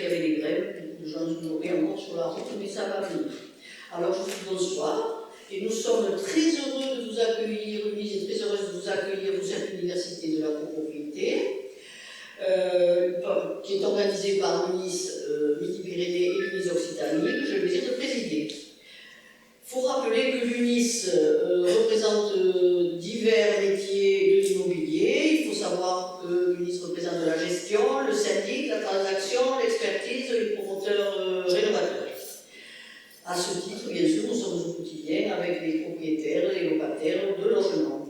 qu'il y avait des grèves, les gens sont bloqués encore sur la route, mais ça va venir. Alors je vous dis bonsoir, et nous sommes très heureux de vous accueillir, Eunice est très heureuse de vous accueillir pour cette université de la copropriété, qui est organisée par l'UNIS Midi-Pyrénées et l'UNIS Occitanie, que j'ai le plaisir de présider. Il faut rappeler que l'UNIS représente divers métiers de l'immobilier. Il faut savoir que l'UNIS représente la gestion, le syndic, la transaction, l'expertise, les promoteurs rénovateurs. À ce titre, bien sûr, nous sommes au quotidien avec les propriétaires et les locataires de logements.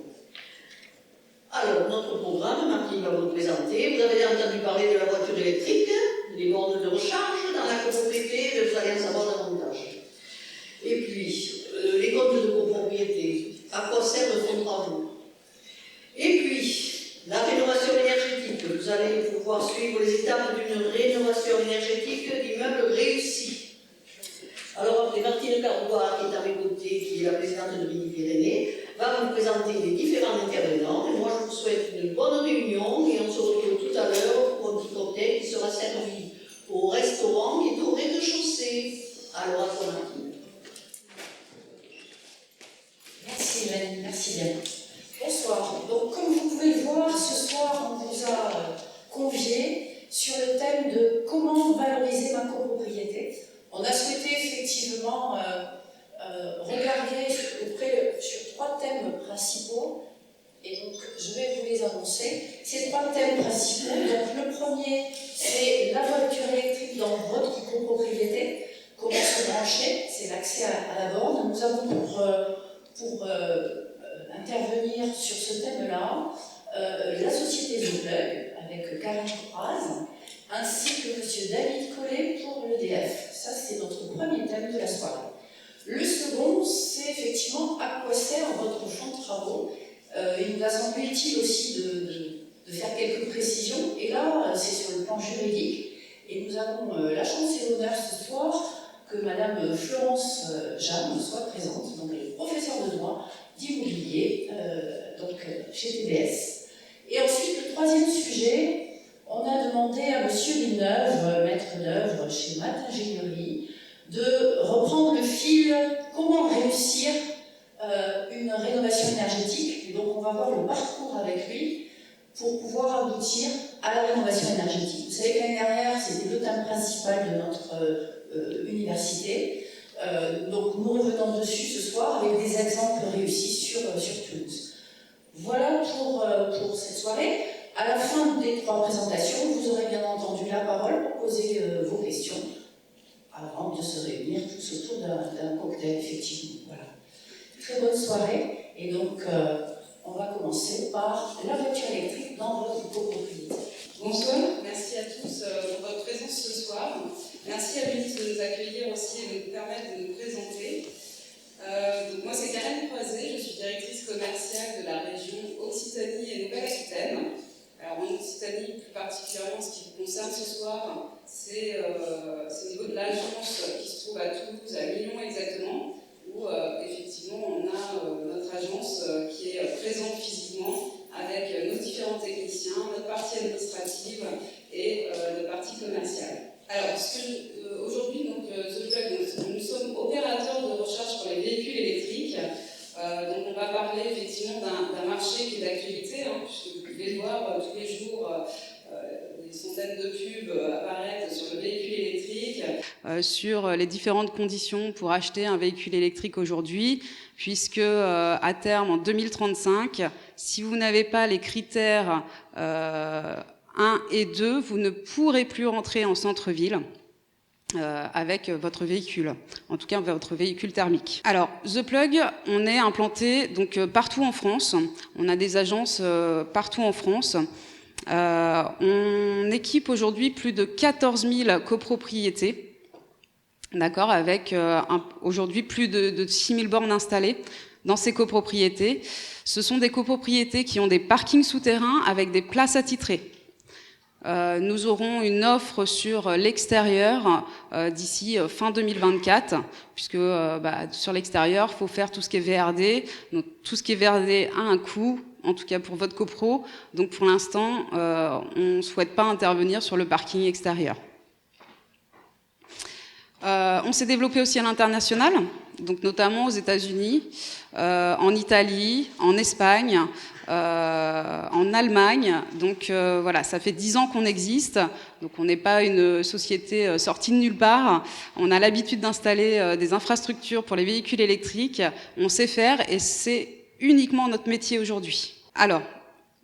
Alors, notre programme, Martine va vous le présenter. Vous avez entendu parler de la voiture électrique, des bornes de recharge dans la copropriété, vous allez en savoir davantage. Et puis, les comptes de copropriété, à quoi servent vos travaux? Et puis, la rénovation énergétique, vous allez pouvoir suivre les étapes d'une rénovation énergétique d'immeubles réussis. Alors après, Martine Cardois, qui est à mes côtés, qui est la présidente de Midi-Pyrénées, va vous présenter les différents intervenants. Et moi, je vous souhaite une bonne réunion et on se retrouve tout à l'heure pour un petit cocktail qui sera servi au restaurant qui est au rez-de-chaussée. Alors, à toi, Martine. Merci Hélène, merci bien. Bonsoir. Donc comme vous pouvez le voir, ce soir on vous a conviés sur le thème de comment valoriser ma copropriété. On a souhaité effectivement regarder sur 3 thèmes principaux et donc je vais vous les annoncer. Ces 3 thèmes principaux, donc le premier c'est la voiture électrique dans votre copropriété, comment se brancher, c'est l'accès à la borne. Nous avons pour intervenir sur ce thème-là, la société The Plug, avec Karen Coraz, ainsi que M. David Collet pour l'EDF. Ça, c'est notre premier thème de la soirée. Le second, c'est effectivement à quoi sert votre fonds de travaux. Il nous a semblé utile aussi de faire quelques précisions, et là, c'est sur le plan juridique, et nous avons la chance et l'honneur ce soir que Madame Florence Jeanne soit présente, donc elle est professeure de droit d'immobilier chez TBS. Et ensuite, le troisième sujet, on a demandé à Monsieur Villeneuve, maître d'œuvre chez Matt Ingénierie, de reprendre le fil comment réussir une rénovation énergétique. Et donc on va voir le parcours avec lui pour pouvoir aboutir à la rénovation énergétique. Vous savez que l'année dernière, c'était le thème principal de notre université. Donc nous revenons dessus ce soir avec des exemples réussis sur Toulouse. Voilà pour cette soirée. À la fin des 3 présentations, vous aurez bien entendu la parole pour poser vos questions avant de se réunir tous autour d'un cocktail, effectivement. Voilà. Très bonne soirée. Et donc, on va commencer par la voiture électrique dans votre copropriété. Bonsoir, merci à tous pour votre présence ce soir. Merci à l'UNIS de nous accueillir aussi et de nous permettre de nous présenter. Donc moi c'est Karen Croiset, je suis directrice commerciale de la région Occitanie et Nouvelle-Aquitaine. Alors en Occitanie, plus particulièrement ce qui vous concerne ce soir, c'est au niveau de l'agence qui se trouve à Toulouse, à Lyon exactement, où effectivement on a notre agence qui est présente physiquement avec nos différents techniciens, notre partie administrative et notre partie commerciale. Alors, aujourd'hui, The Plug, nous sommes opérateurs de recherche pour les véhicules électriques. Donc, on va parler effectivement d'un marché qui est d'actualité, puisque vous pouvez voir tous les jours des centaines de pubs apparaître sur le véhicule électrique, sur les différentes conditions pour acheter un véhicule électrique aujourd'hui, puisque à terme, en 2035, si vous n'avez pas les critères 1 et 2, vous ne pourrez plus rentrer en centre-ville avec votre véhicule, en tout cas votre véhicule thermique. Alors, The Plug, on est implanté donc partout en France, on a des agences partout en France. On équipe aujourd'hui plus de 14 000 copropriétés, d'accord, avec aujourd'hui plus de 6 000 bornes installées dans ces copropriétés. Ce sont des copropriétés qui ont des parkings souterrains avec des places attitrées. Nous aurons une offre sur l'extérieur d'ici fin 2024, puisque sur l'extérieur, il faut faire tout ce qui est VRD. Donc, tout ce qui est VRD a un coût, en tout cas pour votre copro. Donc pour l'instant, on ne souhaite pas intervenir sur le parking extérieur. On s'est développé aussi à l'international, donc notamment aux États-Unis, en Italie, en Espagne, en Allemagne. Donc voilà, ça fait 10 ans qu'on existe, donc on n'est pas une société sortie de nulle part. On a l'habitude d'installer des infrastructures pour les véhicules électriques, on sait faire et c'est uniquement notre métier aujourd'hui. Alors,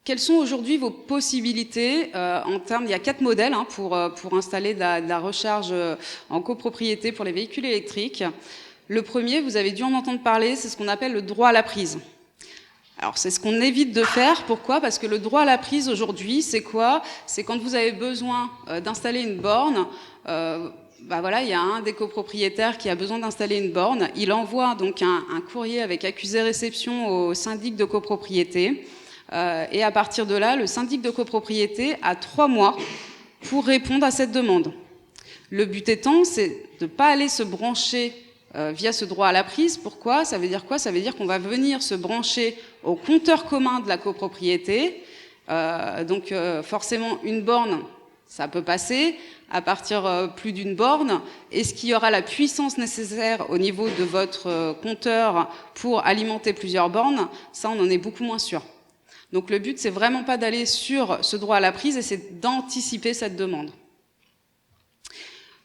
quelles sont aujourd'hui vos possibilités en termes, il y a 4 modèles pour installer de la recharge en copropriété pour les véhicules électriques. Le premier, vous avez dû en entendre parler, c'est ce qu'on appelle le droit à la prise. Alors c'est ce qu'on évite de faire. Pourquoi ? Parce que le droit à la prise aujourd'hui, c'est quoi ? C'est quand vous avez besoin d'installer une borne. Voilà, il y a un des copropriétaires qui a besoin d'installer une borne. Il envoie donc un courrier avec accusé-réception au syndic de copropriété. Et à partir de là, le syndic de copropriété a 3 mois pour répondre à cette demande. Le but étant, c'est de ne pas aller se brancher via ce droit à la prise. Pourquoi ? Ça veut dire quoi ? Ça veut dire qu'on va venir se brancher au compteur commun de la copropriété. Donc forcément, une borne, ça peut passer. À partir plus d'une borne, est-ce qu'il y aura la puissance nécessaire au niveau de votre compteur pour alimenter plusieurs bornes ? Ça, on en est beaucoup moins sûr. Donc le but, c'est vraiment pas d'aller sur ce droit à la prise, et c'est d'anticiper cette demande.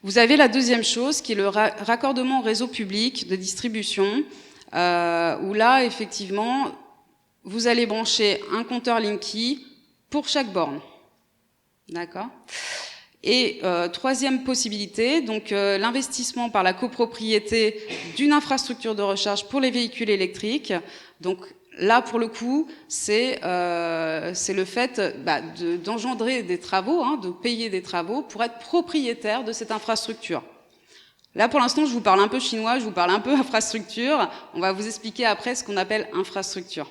Vous avez la deuxième chose, qui est le raccordement au réseau public de distribution, où là, effectivement, vous allez brancher un compteur Linky pour chaque borne. D'accord ? Et troisième possibilité, donc l'investissement par la copropriété d'une infrastructure de recharge pour les véhicules électriques. Donc là, pour le coup, c'est le fait d'engendrer des travaux, de payer des travaux pour être propriétaire de cette infrastructure. Là, pour l'instant, je vous parle un peu chinois, je vous parle un peu infrastructure. On va vous expliquer après ce qu'on appelle infrastructure.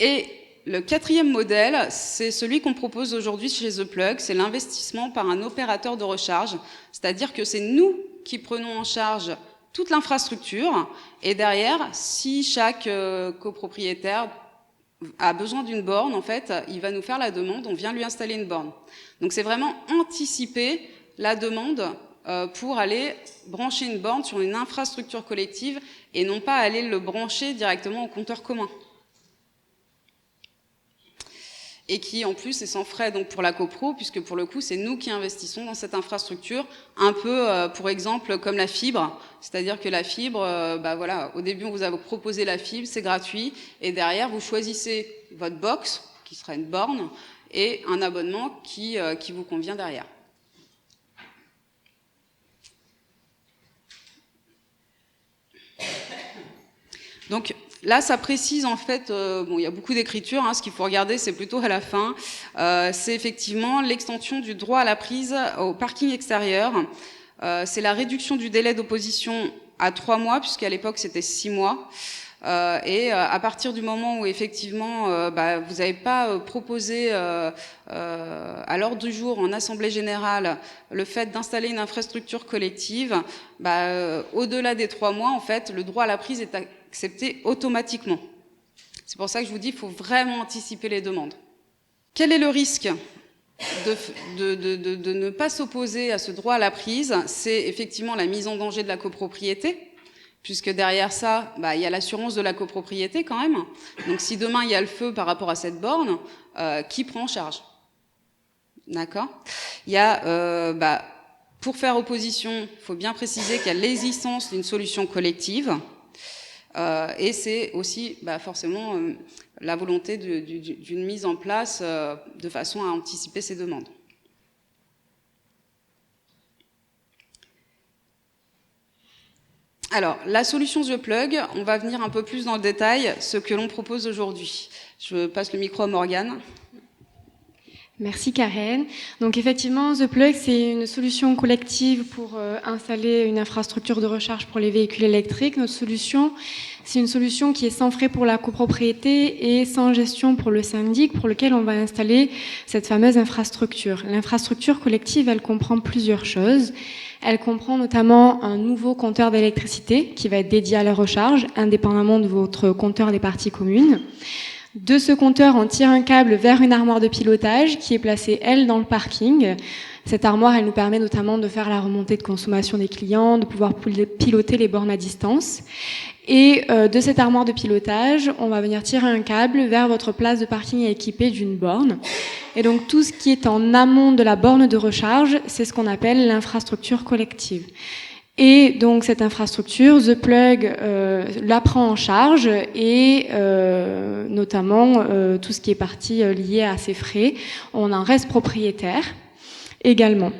Et le quatrième modèle, c'est celui qu'on propose aujourd'hui chez The Plug, c'est l'investissement par un opérateur de recharge. C'est-à-dire que c'est nous qui prenons en charge toute l'infrastructure, et derrière, si chaque copropriétaire a besoin d'une borne, en fait, il va nous faire la demande, on vient lui installer une borne. Donc c'est vraiment anticiper la demande pour aller brancher une borne sur une infrastructure collective et non pas aller le brancher directement au compteur commun. Et qui en plus est sans frais donc pour la copro, puisque pour le coup c'est nous qui investissons dans cette infrastructure, un peu pour exemple comme la fibre, c'est-à-dire que la fibre, voilà, au début on vous a proposé la fibre, c'est gratuit, et derrière vous choisissez votre box, qui sera une borne, et un abonnement qui vous convient derrière. Donc là, ça précise en fait, il y a beaucoup d'écriture, ce qu'il faut regarder, c'est plutôt à la fin. C'est effectivement l'extension du droit à la prise au parking extérieur. C'est la réduction du délai d'opposition à 3 mois, puisqu'à l'époque c'était 6 mois. Et à partir du moment où effectivement vous n'avez pas proposé à l'ordre du jour en assemblée générale le fait d'installer une infrastructure collective, au-delà des 3 mois, en fait, le droit à la prise est accepté automatiquement. C'est pour ça que je vous dis, il faut vraiment anticiper les demandes. Quel est le risque de ne pas s'opposer à ce droit à la prise? C'est effectivement la mise en danger de la copropriété, puisque derrière ça, il y a l'assurance de la copropriété quand même. Donc si demain il y a le feu par rapport à cette borne, qui prend en charge? D'accord? Il y a, pour faire opposition, il faut bien préciser qu'il y a l'existence d'une solution collective. Et c'est aussi forcément la volonté d'une mise en place de façon à anticiper ces demandes. Alors, la solution The Plug, on va venir un peu plus dans le détail, ce que l'on propose aujourd'hui. Je passe le micro à Morgane. Merci Karen. Donc effectivement, The Plug, c'est une solution collective pour installer une infrastructure de recharge pour les véhicules électriques. Notre solution, c'est une solution qui est sans frais pour la copropriété et sans gestion pour le syndic, pour lequel on va installer cette fameuse infrastructure. L'infrastructure collective, elle comprend plusieurs choses. Elle comprend notamment un nouveau compteur d'électricité qui va être dédié à la recharge, indépendamment de votre compteur des parties communes. De ce compteur, on tire un câble vers une armoire de pilotage qui est placée, elle, dans le parking. Cette armoire, elle nous permet notamment de faire la remontée de consommation des clients, de pouvoir piloter les bornes à distance. Et de cette armoire de pilotage, on va venir tirer un câble vers votre place de parking équipée d'une borne. Et donc tout ce qui est en amont de la borne de recharge, c'est ce qu'on appelle l'infrastructure collective. Et donc cette infrastructure, The Plug la prend en charge et notamment tout ce qui est partie liée à ces frais, on en reste propriétaire également.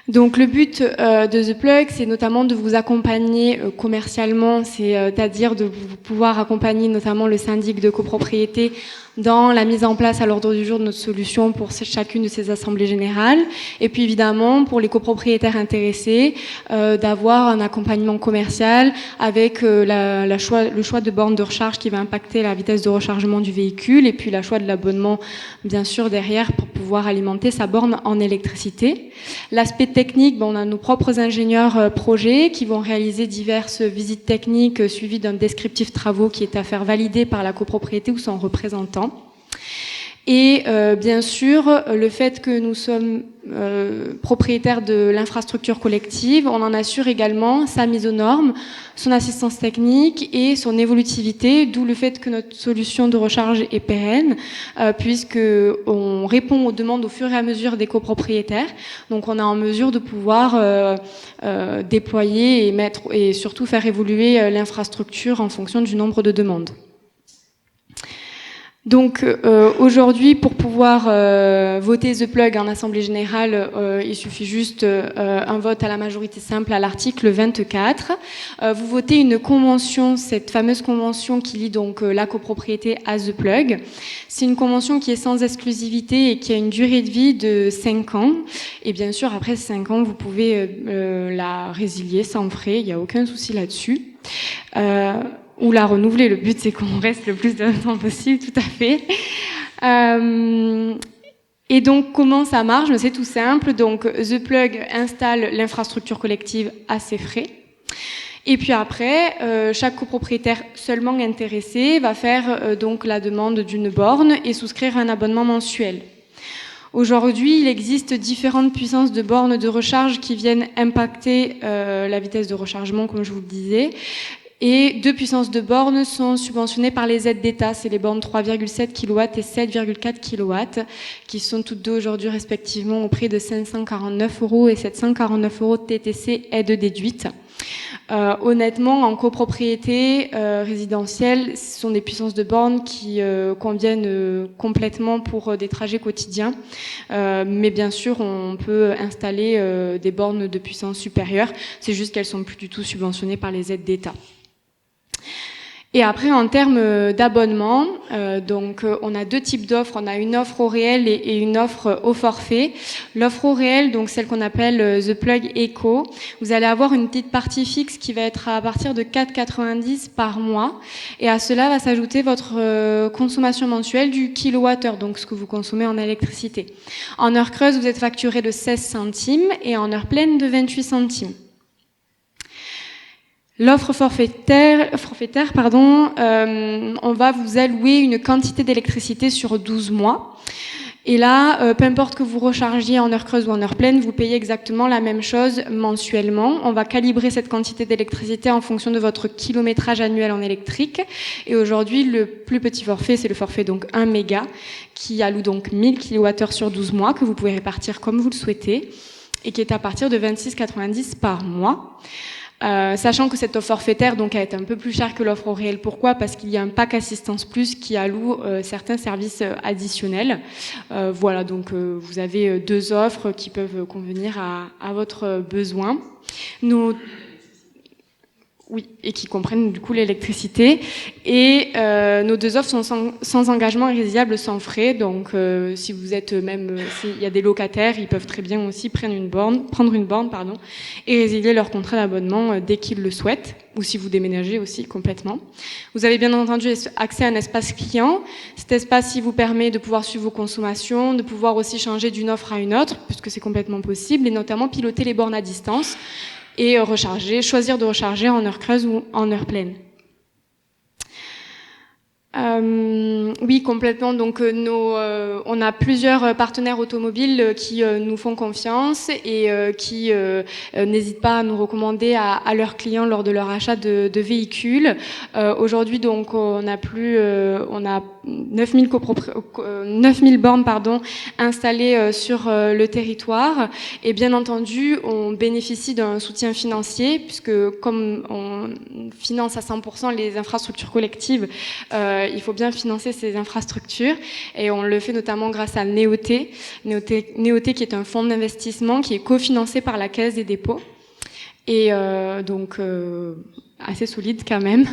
Donc le but de The Plug, c'est notamment de vous accompagner commercialement, c'est-à-dire de pouvoir accompagner notamment le syndic de copropriété dans la mise en place à l'ordre du jour de notre solution pour chacune de ces assemblées générales. Et puis évidemment, pour les copropriétaires intéressés, d'avoir un accompagnement commercial avec le choix de bornes de recharge qui va impacter la vitesse de rechargement du véhicule et puis le choix de l'abonnement, bien sûr, derrière pour pouvoir alimenter sa borne en électricité. L'aspect technique, on a nos propres ingénieurs projets qui vont réaliser diverses visites techniques suivies d'un descriptif travaux qui est à faire valider par la copropriété ou son représentant. Et bien sûr, le fait que nous sommes propriétaires de l'infrastructure collective, on en assure également sa mise aux normes, son assistance technique et son évolutivité, d'où le fait que notre solution de recharge est pérenne, puisque on répond aux demandes au fur et à mesure des copropriétaires. Donc on est en mesure de pouvoir déployer et surtout faire évoluer l'infrastructure en fonction du nombre de demandes. Donc aujourd'hui, pour pouvoir voter The Plug en Assemblée Générale, il suffit juste un vote à la majorité simple à l'article 24. Vous votez une convention, cette fameuse convention qui lie donc la copropriété à The Plug. C'est une convention qui est sans exclusivité et qui a une durée de vie de 5 ans. Et bien sûr, après 5 ans, vous pouvez la résilier sans frais, il n'y a aucun souci là-dessus. Ou la renouveler. Le but, c'est qu'on reste le plus de temps possible, tout à fait. Et donc, comment ça marche? C'est tout simple. Donc, The Plug installe l'infrastructure collective à ses frais. Et puis après, chaque copropriétaire seulement intéressé va faire donc la demande d'une borne et souscrire un abonnement mensuel. Aujourd'hui, il existe différentes puissances de bornes de recharge qui viennent impacter la vitesse de rechargement, comme je vous le disais. Et 2 puissances de bornes sont subventionnées par les aides d'État. C'est les bornes 3,7 kW et 7,4 kW, qui sont toutes deux aujourd'hui respectivement au prix de 549 € et 749 € de TTC aide déduite. Honnêtement, en copropriété résidentielle, ce sont des puissances de bornes qui conviennent complètement pour des trajets quotidiens. Mais bien sûr, on peut installer des bornes de puissance supérieure. C'est juste qu'elles sont plus du tout subventionnées par les aides d'État. Et après, en termes d'abonnement, donc on a 2 types d'offres. On a une offre au réel et une offre au forfait. L'offre au réel, donc celle qu'on appelle The Plug Eco, vous allez avoir une petite partie fixe qui va être à partir de 4,90 par mois. Et à cela va s'ajouter votre consommation mensuelle du kilowattheure, donc ce que vous consommez en électricité. En heure creuse, vous êtes facturé de 16 centimes et en heure pleine de 28 centimes. L'offre forfaitaire, on va vous allouer une quantité d'électricité sur 12 mois. Et là, peu importe que vous rechargiez en heure creuse ou en heure pleine, vous payez exactement la même chose mensuellement. On va calibrer cette quantité d'électricité en fonction de votre kilométrage annuel en électrique. Et aujourd'hui, le plus petit forfait, c'est le forfait donc 1 méga, qui alloue donc 1000 kWh sur 12 mois, que vous pouvez répartir comme vous le souhaitez, et qui est à partir de 26,90 par mois. Sachant que cette offre forfaitaire donc elle est un peu plus chère que l'offre au réel. Pourquoi? Parce qu'il y a un pack assistance plus qui alloue certains services additionnels. Voilà, donc vous avez 2 offres qui peuvent convenir à votre besoin. Oui, et qui comprennent du coup l'électricité. Et nos 2 offres sont sans engagement et résiliables sans frais. Donc si vous êtes s'il y a des locataires, ils peuvent très bien aussi prendre une borne, et résilier leur contrat d'abonnement dès qu'ils le souhaitent, ou si vous déménagez aussi complètement. Vous avez bien entendu accès à un espace client. Cet espace, il vous permet de pouvoir suivre vos consommations, de pouvoir aussi changer d'une offre à une autre, puisque c'est complètement possible, et notamment piloter les bornes à distance. Et choisir de recharger en heure creuse ou en heure pleine. Oui, complètement. Donc, on a plusieurs partenaires automobiles qui nous font confiance et qui n'hésitent pas à nous recommander à leurs clients lors de leur achat de véhicules. Aujourd'hui, donc, on a 9000 bornes, installées sur le territoire. Et bien entendu, on bénéficie d'un soutien financier puisque comme on finance à 100% les infrastructures collectives, il faut bien financer ces infrastructures et on le fait notamment grâce à Néoté qui est un fonds d'investissement qui est cofinancé par la Caisse des dépôts et assez solide quand même.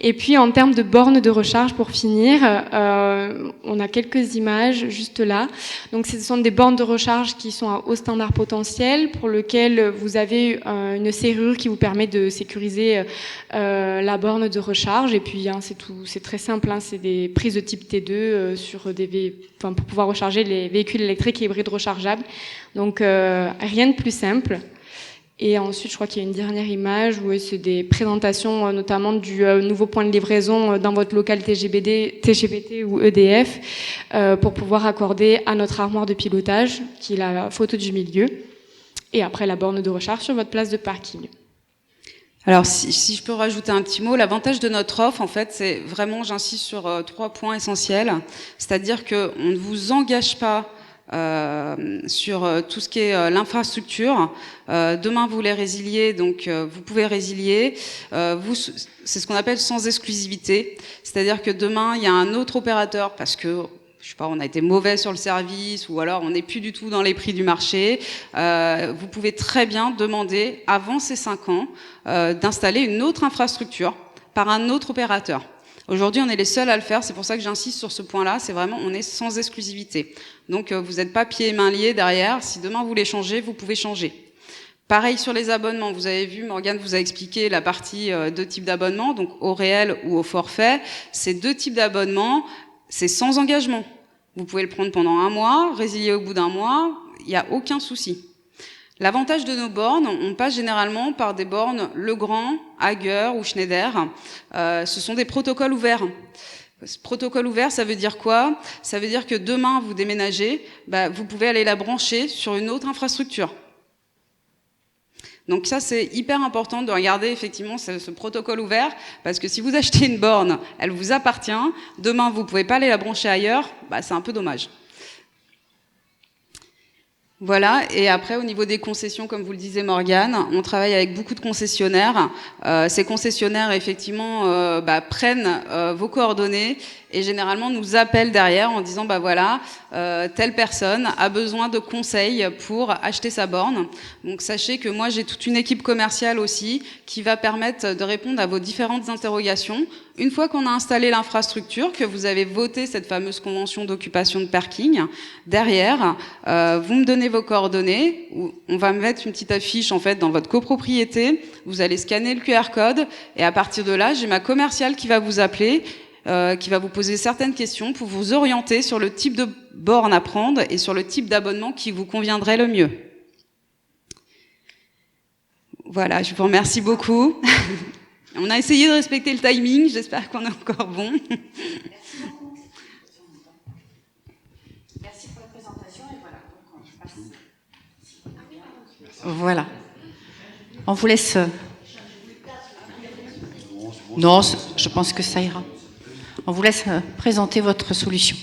Et puis en termes de bornes de recharge, pour finir, on a quelques images juste là. Donc ce sont des bornes de recharge qui sont à haut standard potentiel, pour lequel vous avez une serrure qui vous permet de sécuriser la borne de recharge. Et puis c'est très simple, c'est des prises de type T2 pour pouvoir recharger les véhicules électriques et hybrides rechargeables. Donc rien de plus simple. Et ensuite, je crois qu'il y a une dernière image où c'est des présentations notamment du nouveau point de livraison dans votre local TGBT ou EDF pour pouvoir accorder à notre armoire de pilotage, qui est la photo du milieu, et après la borne de recharge sur votre place de parking. Alors, si je peux rajouter un petit mot, l'avantage de notre offre, en fait, c'est vraiment, j'insiste sur 3 points essentiels, c'est-à-dire qu'on ne vous engage pas sur tout ce qui est l'infrastructure. Demain vous voulez résilier, donc vous pouvez résilier. C'est ce qu'on appelle sans exclusivité, c'est-à-dire que demain il y a un autre opérateur parce que je sais pas, on a été mauvais sur le service ou alors on n'est plus du tout dans les prix du marché. Vous pouvez très bien demander avant ces 5 ans d'installer une autre infrastructure par un autre opérateur. Aujourd'hui, on est les seuls à le faire, c'est pour ça que j'insiste sur ce point-là, c'est vraiment, on est sans exclusivité. Donc, vous n'êtes pas pieds et mains liés derrière, si demain vous voulez changer, vous pouvez changer. Pareil sur les abonnements, vous avez vu, Morgane vous a expliqué la partie 2 types d'abonnements, donc au réel ou au forfait. Ces 2 types d'abonnements, c'est sans engagement. Vous pouvez le prendre pendant 1 mois, résilier au bout d'1 mois, il n'y a aucun souci. L'avantage de nos bornes, on passe généralement par des bornes Legrand, Hager ou Schneider. Ce sont des protocoles ouverts. Ce protocole ouvert, ça veut dire quoi? Ça veut dire que demain, vous déménagez, vous pouvez aller la brancher sur une autre infrastructure. Donc ça, c'est hyper important de regarder effectivement ce protocole ouvert, parce que si vous achetez une borne, elle vous appartient. Demain, vous pouvez pas aller la brancher ailleurs, c'est un peu dommage. Voilà, et après au niveau des concessions, comme vous le disiez Morgane, on travaille avec beaucoup de concessionnaires. Ces concessionnaires effectivement prennent vos coordonnées et généralement nous appellent derrière en disant voilà, telle personne a besoin de conseils pour acheter sa borne. Donc sachez que moi j'ai toute une équipe commerciale aussi qui va permettre de répondre à vos différentes interrogations. Une fois qu'on a installé l'infrastructure, que vous avez voté cette fameuse convention d'occupation de parking, derrière, vous me donnez vos coordonnées, on va mettre une petite affiche en fait dans votre copropriété, vous allez scanner le QR code et à partir de là, j'ai ma commerciale qui va vous appeler, qui va vous poser certaines questions pour vous orienter sur le type de borne à prendre et sur le type d'abonnement qui vous conviendrait le mieux. Voilà, je vous remercie beaucoup. On a essayé de respecter le timing, j'espère qu'on est encore bon. Merci beaucoup. Merci pour la présentation et voilà, donc on passe. Voilà. On vous laisse. Non, je pense que ça ira. On vous laisse présenter votre solution.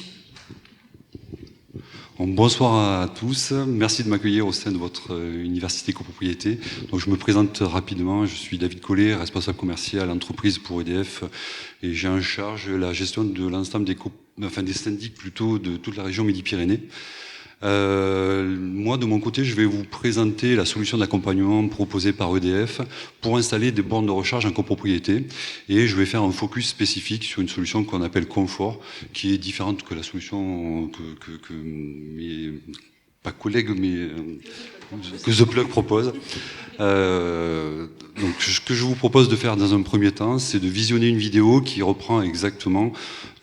Bonsoir à tous, merci de m'accueillir au sein de votre université copropriété. Donc je me présente rapidement, je suis David Collet, responsable commercial entreprise pour EDF et j'ai en charge la gestion de l'ensemble des syndics plutôt de toute la région Midi-Pyrénées. Moi de mon côté je vais vous présenter la solution d'accompagnement proposée par EDF pour installer des bornes de recharge en copropriété et je vais faire un focus spécifique sur une solution qu'on appelle confort qui est différente que la solution que mes pas collègues mais que The Plug propose. Donc ce que je vous propose de faire dans un premier temps c'est de visionner une vidéo qui reprend exactement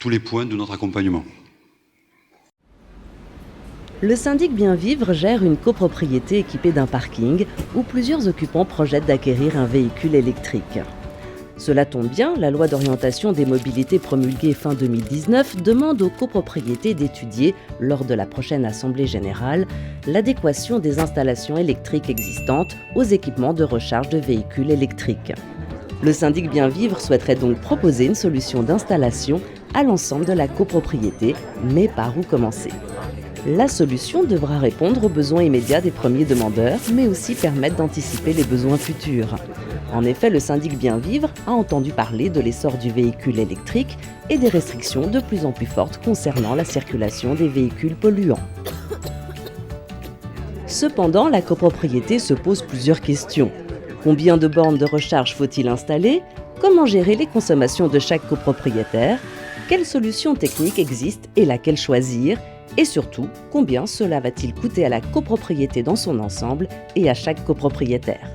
tous les points de notre accompagnement. Le syndic Bien Vivre gère une copropriété équipée d'un parking où plusieurs occupants projettent d'acquérir un véhicule électrique. Cela tombe bien, la loi d'orientation des mobilités promulguée fin 2019 demande aux copropriétés d'étudier, lors de la prochaine Assemblée générale, l'adéquation des installations électriques existantes aux équipements de recharge de véhicules électriques. Le syndic Bien Vivre souhaiterait donc proposer une solution d'installation à l'ensemble de la copropriété, mais par où commencer ? La solution devra répondre aux besoins immédiats des premiers demandeurs, mais aussi permettre d'anticiper les besoins futurs. En effet, le syndic Bien Vivre a entendu parler de l'essor du véhicule électrique et des restrictions de plus en plus fortes concernant la circulation des véhicules polluants. Cependant, la copropriété se pose plusieurs questions. Combien de bornes de recharge faut-il installer ? Comment gérer les consommations de chaque copropriétaire ? Quelle solution technique existe et laquelle choisir ? Et surtout, combien cela va-t-il coûter à la copropriété dans son ensemble et à chaque copropriétaire ?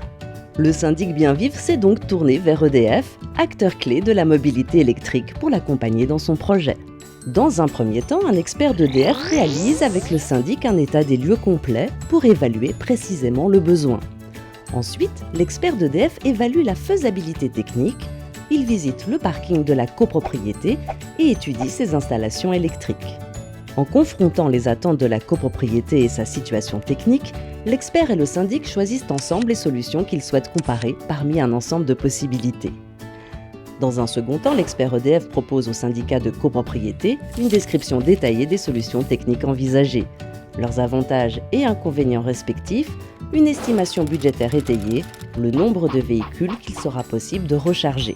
Le syndic Bien Vivre s'est donc tourné vers EDF, acteur clé de la mobilité électrique, pour l'accompagner dans son projet. Dans un premier temps, un expert d'EDF réalise avec le syndic un état des lieux complet pour évaluer précisément le besoin. Ensuite, l'expert d'EDF évalue la faisabilité technique, il visite le parking de la copropriété et étudie ses installations électriques. En confrontant les attentes de la copropriété et sa situation technique, l'expert et le syndic choisissent ensemble les solutions qu'ils souhaitent comparer parmi un ensemble de possibilités. Dans un second temps, l'expert EDF propose au syndicat de copropriété une description détaillée des solutions techniques envisagées, leurs avantages et inconvénients respectifs, une estimation budgétaire étayée, le nombre de véhicules qu'il sera possible de recharger.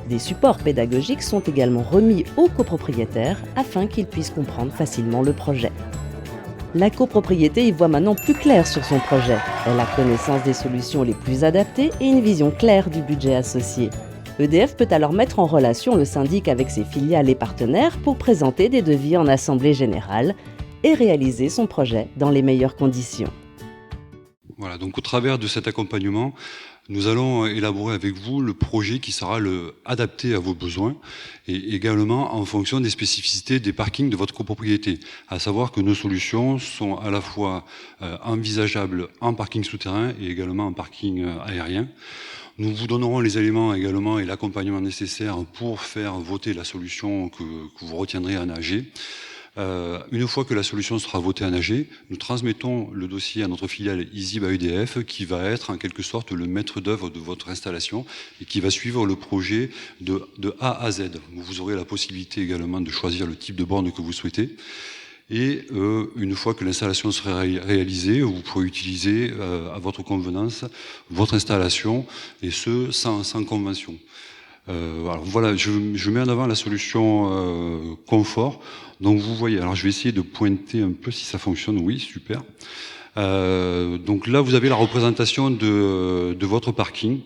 Des supports pédagogiques sont également remis aux copropriétaires afin qu'ils puissent comprendre facilement le projet. La copropriété y voit maintenant plus clair sur son projet. Elle a connaissance des solutions les plus adaptées et une vision claire du budget associé. EDF peut alors mettre en relation le syndic avec ses filiales et partenaires pour présenter des devis en assemblée générale et réaliser son projet dans les meilleures conditions. Voilà, donc au travers de cet accompagnement, nous allons élaborer avec vous le projet qui sera adapté à vos besoins et également en fonction des spécificités des parkings de votre copropriété. À savoir que nos solutions sont à la fois envisageables en parking souterrain et également en parking aérien. Nous vous donnerons les éléments également et l'accompagnement nécessaire pour faire voter la solution que vous retiendrez en AG. Une fois que la solution sera votée en AG, nous transmettons le dossier à notre filiale Easy EDF qui va être en quelque sorte le maître d'œuvre de votre installation et qui va suivre le projet de A à Z. Vous aurez la possibilité également de choisir le type de borne que vous souhaitez. Et une fois que l'installation sera réalisée, vous pourrez utiliser à votre convenance votre installation et ce sans convention. Alors voilà, je mets en avant la solution confort. Donc vous voyez, alors je vais essayer de pointer un peu si ça fonctionne. Oui, super. Donc là, vous avez la représentation de votre parking.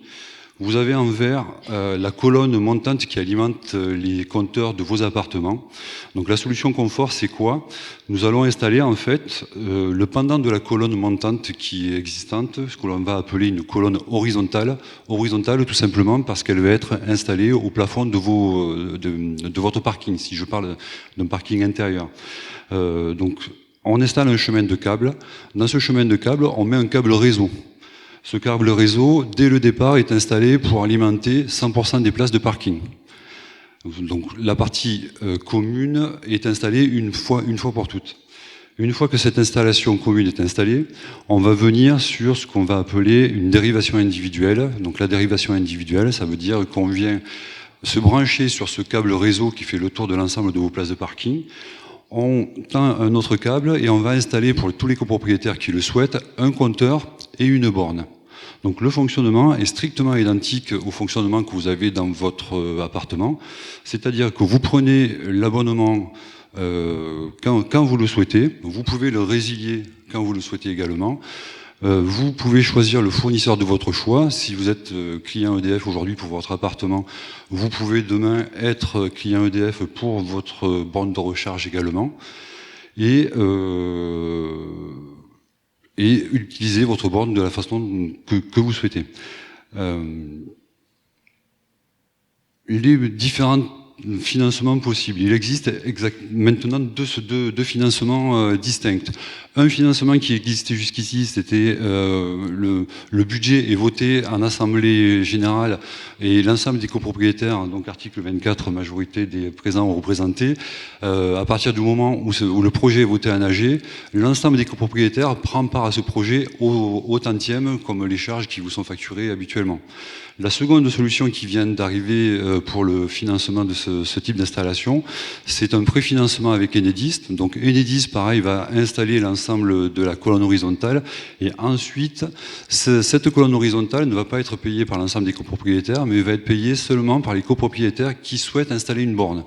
Vous avez en vert la colonne montante qui alimente les compteurs de vos appartements. Donc la solution confort, c'est quoi? Nous allons installer en fait le pendant de la colonne montante qui est existante, ce que l'on va appeler une colonne horizontale. Horizontale tout simplement parce qu'elle va être installée au plafond de votre parking, si je parle d'un parking intérieur. Donc on installe un chemin de câble. Dans ce chemin de câble, on met un câble réseau. Ce câble réseau, dès le départ, est installé pour alimenter 100% des places de parking. Donc la partie commune est installée une fois pour toutes. Une fois que cette installation commune est installée, on va venir sur ce qu'on va appeler une dérivation individuelle. Donc la dérivation individuelle, ça veut dire qu'on vient se brancher sur ce câble réseau qui fait le tour de l'ensemble de vos places de parking. On tend un autre câble et on va installer pour tous les copropriétaires qui le souhaitent un compteur et une borne. Donc le fonctionnement est strictement identique au fonctionnement que vous avez dans votre appartement, c'est-à-dire que vous prenez l'abonnement quand vous le souhaitez, vous pouvez le résilier quand vous le souhaitez également. Vous pouvez choisir le fournisseur de votre choix. Si vous êtes client EDF aujourd'hui pour votre appartement, vous pouvez demain être client EDF pour votre borne de recharge également. Et utiliser votre borne de la façon que vous souhaitez. Les différentes financements possibles. Il existe maintenant deux financements distincts. Un financement qui existait jusqu'ici, c'était le budget est voté en assemblée générale et l'ensemble des copropriétaires, donc article 24, majorité des présents ou représentés, à partir du moment où le projet est voté en AG, l'ensemble des copropriétaires prend part à ce projet au tantième, comme les charges qui vous sont facturées habituellement. La seconde solution qui vient d'arriver pour le financement de ce type d'installation, c'est un préfinancement avec Enedis. Donc Enedis, pareil, va installer l'ensemble de la colonne horizontale et ensuite, cette colonne horizontale ne va pas être payée par l'ensemble des copropriétaires, mais va être payée seulement par les copropriétaires qui souhaitent installer une borne.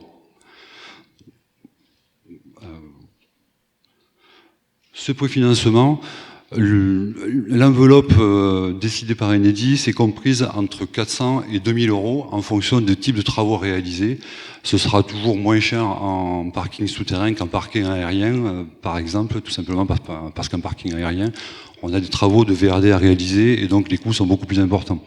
Ce préfinancement, l'enveloppe décidée par Enedis est comprise entre 400 et 2000 euros en fonction du type de travaux réalisés. Ce sera toujours moins cher en parking souterrain qu'en parking aérien, par exemple, tout simplement parce qu'en parking aérien, on a des travaux de VRD à réaliser et donc les coûts sont beaucoup plus importants.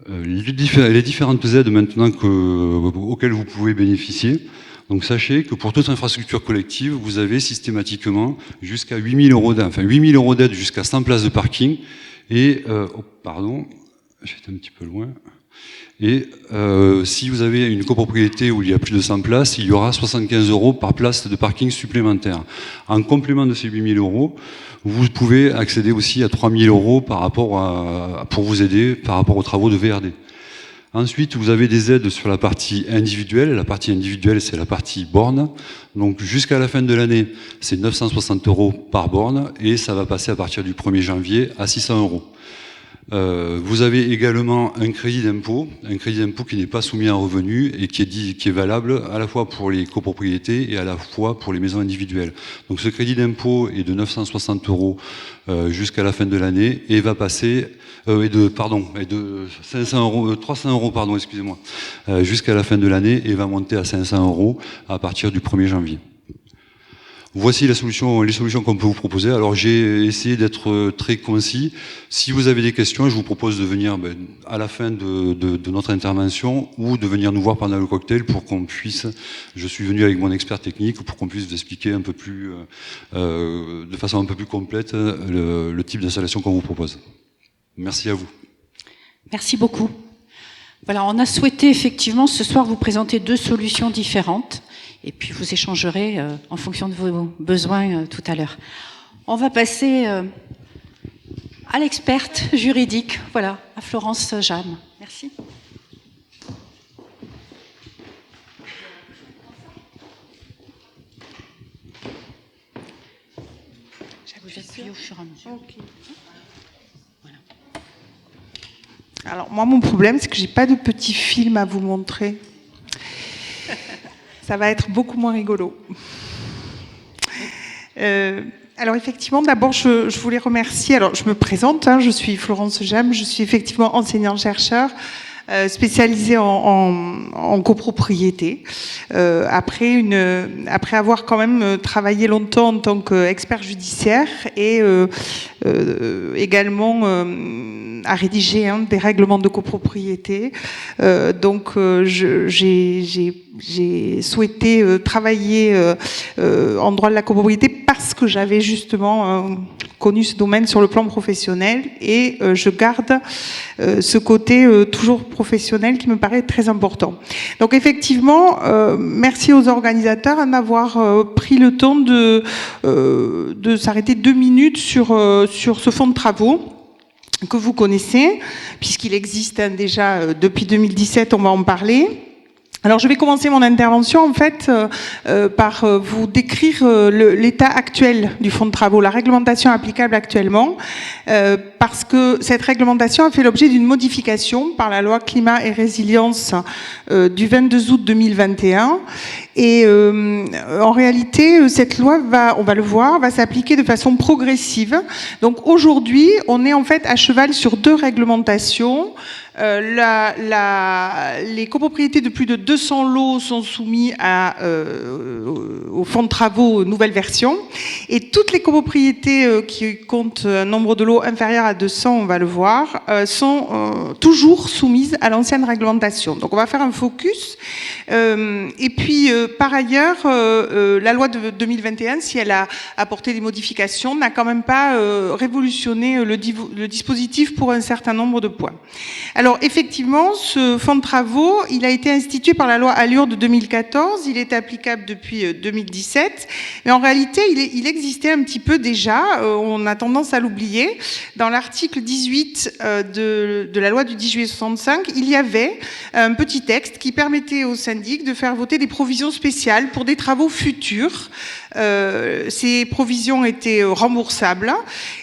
Les différentes aides maintenant auxquelles vous pouvez bénéficier. Donc sachez que pour toute infrastructure collective, vous avez systématiquement jusqu'à 8 000 euros d'aide, enfin 8 000 euros d'aide jusqu'à 100 places de parking. Et, pardon, j'étais un petit peu loin. Et si vous avez une copropriété où il y a plus de 100 places, il y aura 75 euros par place de parking supplémentaire. En complément de ces 8 000 euros, vous pouvez accéder aussi à 3 000 euros pour vous aider par rapport aux travaux de VRD. Ensuite, vous avez des aides sur la partie individuelle. La partie individuelle, c'est la partie borne. Donc, jusqu'à la fin de l'année, c'est 960 euros par borne et ça va passer à partir du 1er janvier à 600 euros. Vous avez également un crédit d'impôt qui n'est pas soumis à un revenu et qui est valable à la fois pour les copropriétés et à la fois pour les maisons individuelles. Donc, ce crédit d'impôt est de 960 euros jusqu'à la fin de l'année et va passer de 300 euros, pardon, excusez-moi, jusqu'à la fin de l'année et va monter à 500 euros à partir du 1er janvier. Voici les solutions qu'on peut vous proposer. Alors j'ai essayé d'être très concis. Si vous avez des questions, je vous propose de venir à la fin de notre intervention ou de venir nous voir pendant le cocktail pour qu'on puisse, je suis venu avec mon expert technique, pour qu'on puisse vous expliquer un peu plus, de façon un peu plus complète le type d'installation qu'on vous propose. Merci à vous. Merci beaucoup. Voilà, on a souhaité effectivement ce soir vous présenter deux solutions différentes et puis vous échangerez en fonction de vos besoins tout à l'heure. On va passer à l'experte juridique, voilà, à Florence Jam. Merci. J'appuie au fur et à mesure. Okay. Alors moi, mon problème, c'est que j'ai pas de petit film à vous montrer. Ça va être beaucoup moins rigolo. Alors effectivement, d'abord, je voulais remercier. Alors je me présente, je suis Florence Jam, je suis effectivement enseignante-chercheur spécialisée en copropriété. Après avoir quand même travaillé longtemps en tant qu'expert judiciaire et également à rédiger des règlements de copropriété. Donc j'ai souhaité travailler en droit de la copropriété parce que j'avais justement connu ce domaine sur le plan professionnel et je garde ce côté toujours professionnel qui me paraît très important. Donc effectivement, merci aux organisateurs d'avoir pris le temps de s'arrêter 2 minutes sur ce fonds de travaux que vous connaissez, puisqu'il existe déjà depuis 2017, on va en parler. Alors je vais commencer mon intervention en fait par vous décrire l'état actuel du fonds de travaux, la réglementation applicable actuellement, parce que cette réglementation a fait l'objet d'une modification par la loi Climat et Résilience du 22 août 2021 Et en réalité, cette loi on va le voir, va s'appliquer de façon progressive. Donc aujourd'hui, on est en fait à cheval sur 2 réglementations. Les copropriétés de plus de 200 lots sont soumis au fonds de travaux nouvelle version, et toutes les copropriétés qui comptent un nombre de lots inférieur à 200, on va le voir, sont toujours soumises à l'ancienne réglementation. Donc on va faire un focus. Et puis par ailleurs, la loi de 2021, si elle a apporté des modifications, n'a quand même pas révolutionné le dispositif pour un certain nombre de points. Alors effectivement, ce fonds de travaux, il a été institué par la loi Allure de 2014, il est applicable depuis 2017, mais en réalité, il existait un petit peu déjà, on a tendance à l'oublier. Dans l'article 18 de la loi du 10 juillet 65, il y avait un petit texte qui permettait au syndic de faire voter des provisions spéciales pour des travaux futurs. Ces provisions étaient remboursables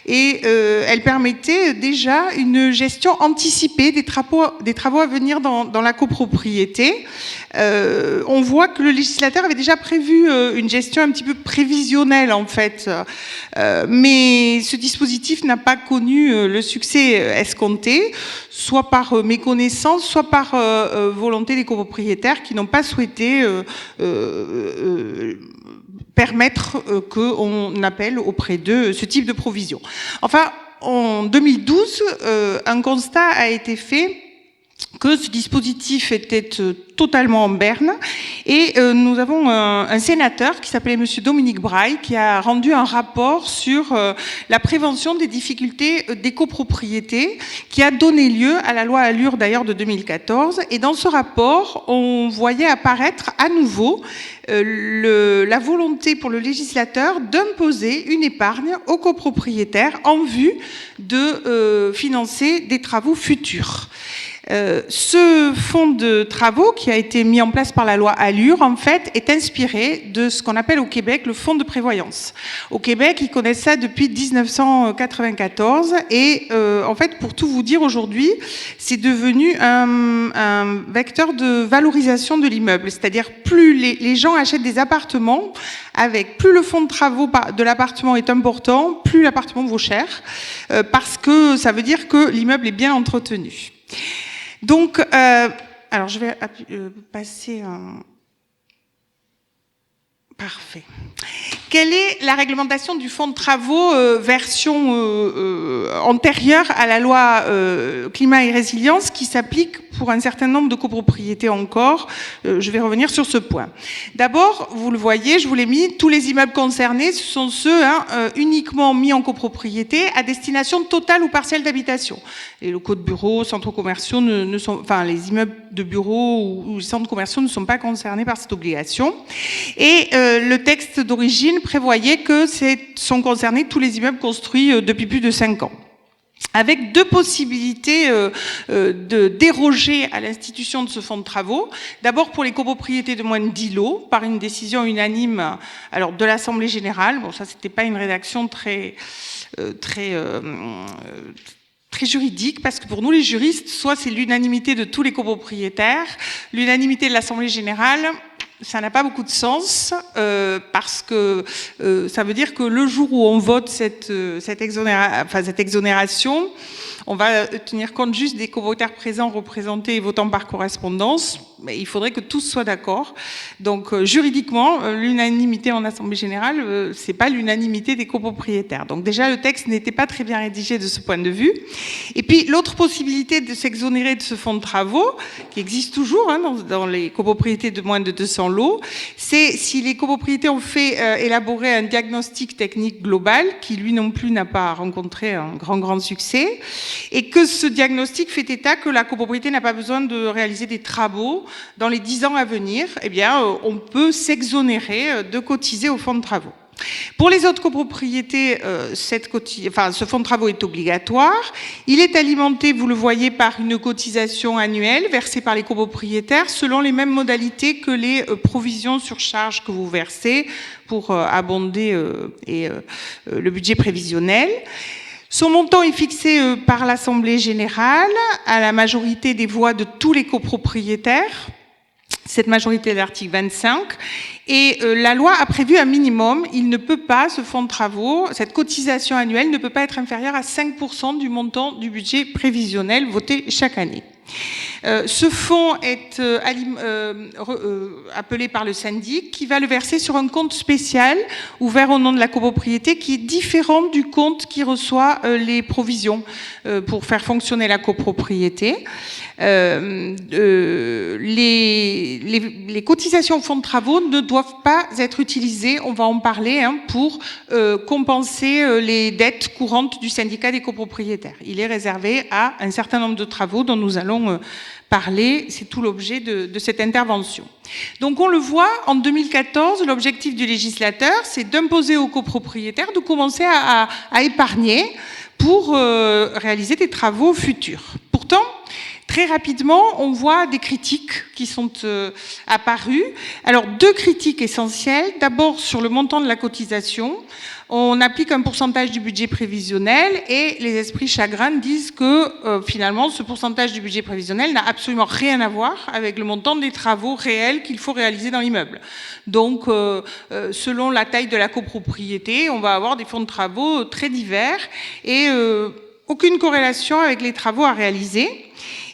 et elles permettaient déjà une gestion anticipée des travaux à venir dans la copropriété. On voit que le législateur avait déjà prévu une gestion un petit peu prévisionnelle en fait, mais ce dispositif n'a pas connu le succès escompté, soit par méconnaissance, soit par volonté des copropriétaires qui n'ont pas souhaité permettre qu'on appelle auprès d'eux ce type de provision. Enfin, en 2012, un constat a été fait que ce dispositif était totalement en berne, et nous avons un sénateur qui s'appelait Monsieur Dominique Braille qui a rendu un rapport sur la prévention des difficultés des copropriétés qui a donné lieu à la loi Allure d'ailleurs de 2014, et dans ce rapport on voyait apparaître à nouveau la volonté pour le législateur d'imposer une épargne aux copropriétaires en vue de financer des travaux futurs. Ce fonds de travaux qui a été mis en place par la loi Allure, en fait, est inspiré de ce qu'on appelle au Québec le fonds de prévoyance. Au Québec, ils connaissent ça depuis 1994 et en fait, pour tout vous dire, aujourd'hui, c'est devenu un vecteur de valorisation de l'immeuble. C'est-à-dire, plus les gens achètent des appartements, plus le fonds de travaux de l'appartement est important, plus l'appartement vaut cher, parce que ça veut dire que l'immeuble est bien entretenu. Donc, alors je vais passer un... Parfait. Quelle est la réglementation du fonds de travaux version antérieure à la loi climat et résilience qui s'applique pour un certain nombre de copropriétés encore? Je vais revenir sur ce point. D'abord, vous le voyez, je vous l'ai mis, tous les immeubles concernés, ce sont ceux uniquement mis en copropriété à destination totale ou partielle d'habitation. Les locaux de bureaux, centres commerciaux les immeubles de bureaux ou les centres commerciaux ne sont pas concernés par cette obligation. Et le texte d'origine prévoyait que sont concernés tous les immeubles construits depuis plus de 5 ans. Avec 2 possibilités de déroger à l'institution de ce fonds de travaux. D'abord pour les copropriétés de moins de 10 lots, par une décision unanime de l'Assemblée générale. Bon, ça c'était pas une rédaction très juridique, parce que pour nous les juristes, soit c'est l'unanimité de tous les copropriétaires, l'unanimité de l'Assemblée générale, ça n'a pas beaucoup de sens, parce que ça veut dire que le jour où on vote cette exonération, on va tenir compte juste des copropriétaires présents, représentés et votant par correspondance, mais il faudrait que tous soient d'accord. Donc juridiquement, l'unanimité en Assemblée générale, c'est pas l'unanimité des copropriétaires. Donc déjà, le texte n'était pas très bien rédigé de ce point de vue. Et puis l'autre possibilité de s'exonérer de ce fonds de travaux, qui existe toujours dans les copropriétés de moins de 200 lots, c'est si les copropriétés ont fait élaborer un diagnostic technique global, qui lui non plus n'a pas rencontré un grand succès, et que ce diagnostic fait état que la copropriété n'a pas besoin de réaliser des travaux dans les 10 ans à venir, eh bien, on peut s'exonérer de cotiser au fonds de travaux. Pour les autres copropriétés, ce fonds de travaux est obligatoire. Il est alimenté, vous le voyez, par une cotisation annuelle versée par les copropriétaires selon les mêmes modalités que les provisions sur charges que vous versez pour abonder le budget prévisionnel. Son montant est fixé par l'Assemblée générale à la majorité des voix de tous les copropriétaires. cette majorité de l'article 25. Et la loi a prévu un minimum. Il ne peut pas, ce fonds de travaux, cette cotisation annuelle ne peut pas être inférieure à 5% du montant du budget prévisionnel voté chaque année. Ce fonds est appelé par le syndic qui va le verser sur un compte spécial ouvert au nom de la copropriété qui est différent du compte qui reçoit les provisions pour faire fonctionner la copropriété. Les cotisations au fonds de travaux ne doivent pas être utilisées, on va en parler, pour compenser les dettes courantes du syndicat des copropriétaires. Il est réservé à un certain nombre de travaux dont nous allons parler, c'est tout l'objet de cette intervention. Donc on le voit, en 2014, l'objectif du législateur, c'est d'imposer aux copropriétaires de commencer à épargner pour réaliser des travaux futurs. Pourtant, très rapidement, on voit des critiques qui sont apparues. Alors, deux critiques essentielles. D'abord, sur le montant de la cotisation. On applique un pourcentage du budget prévisionnel et les esprits chagrins disent que finalement, ce pourcentage du budget prévisionnel n'a absolument rien à voir avec le montant des travaux réels qu'il faut réaliser dans l'immeuble. Donc, selon la taille de la copropriété, on va avoir des fonds de travaux très divers et aucune corrélation avec les travaux à réaliser.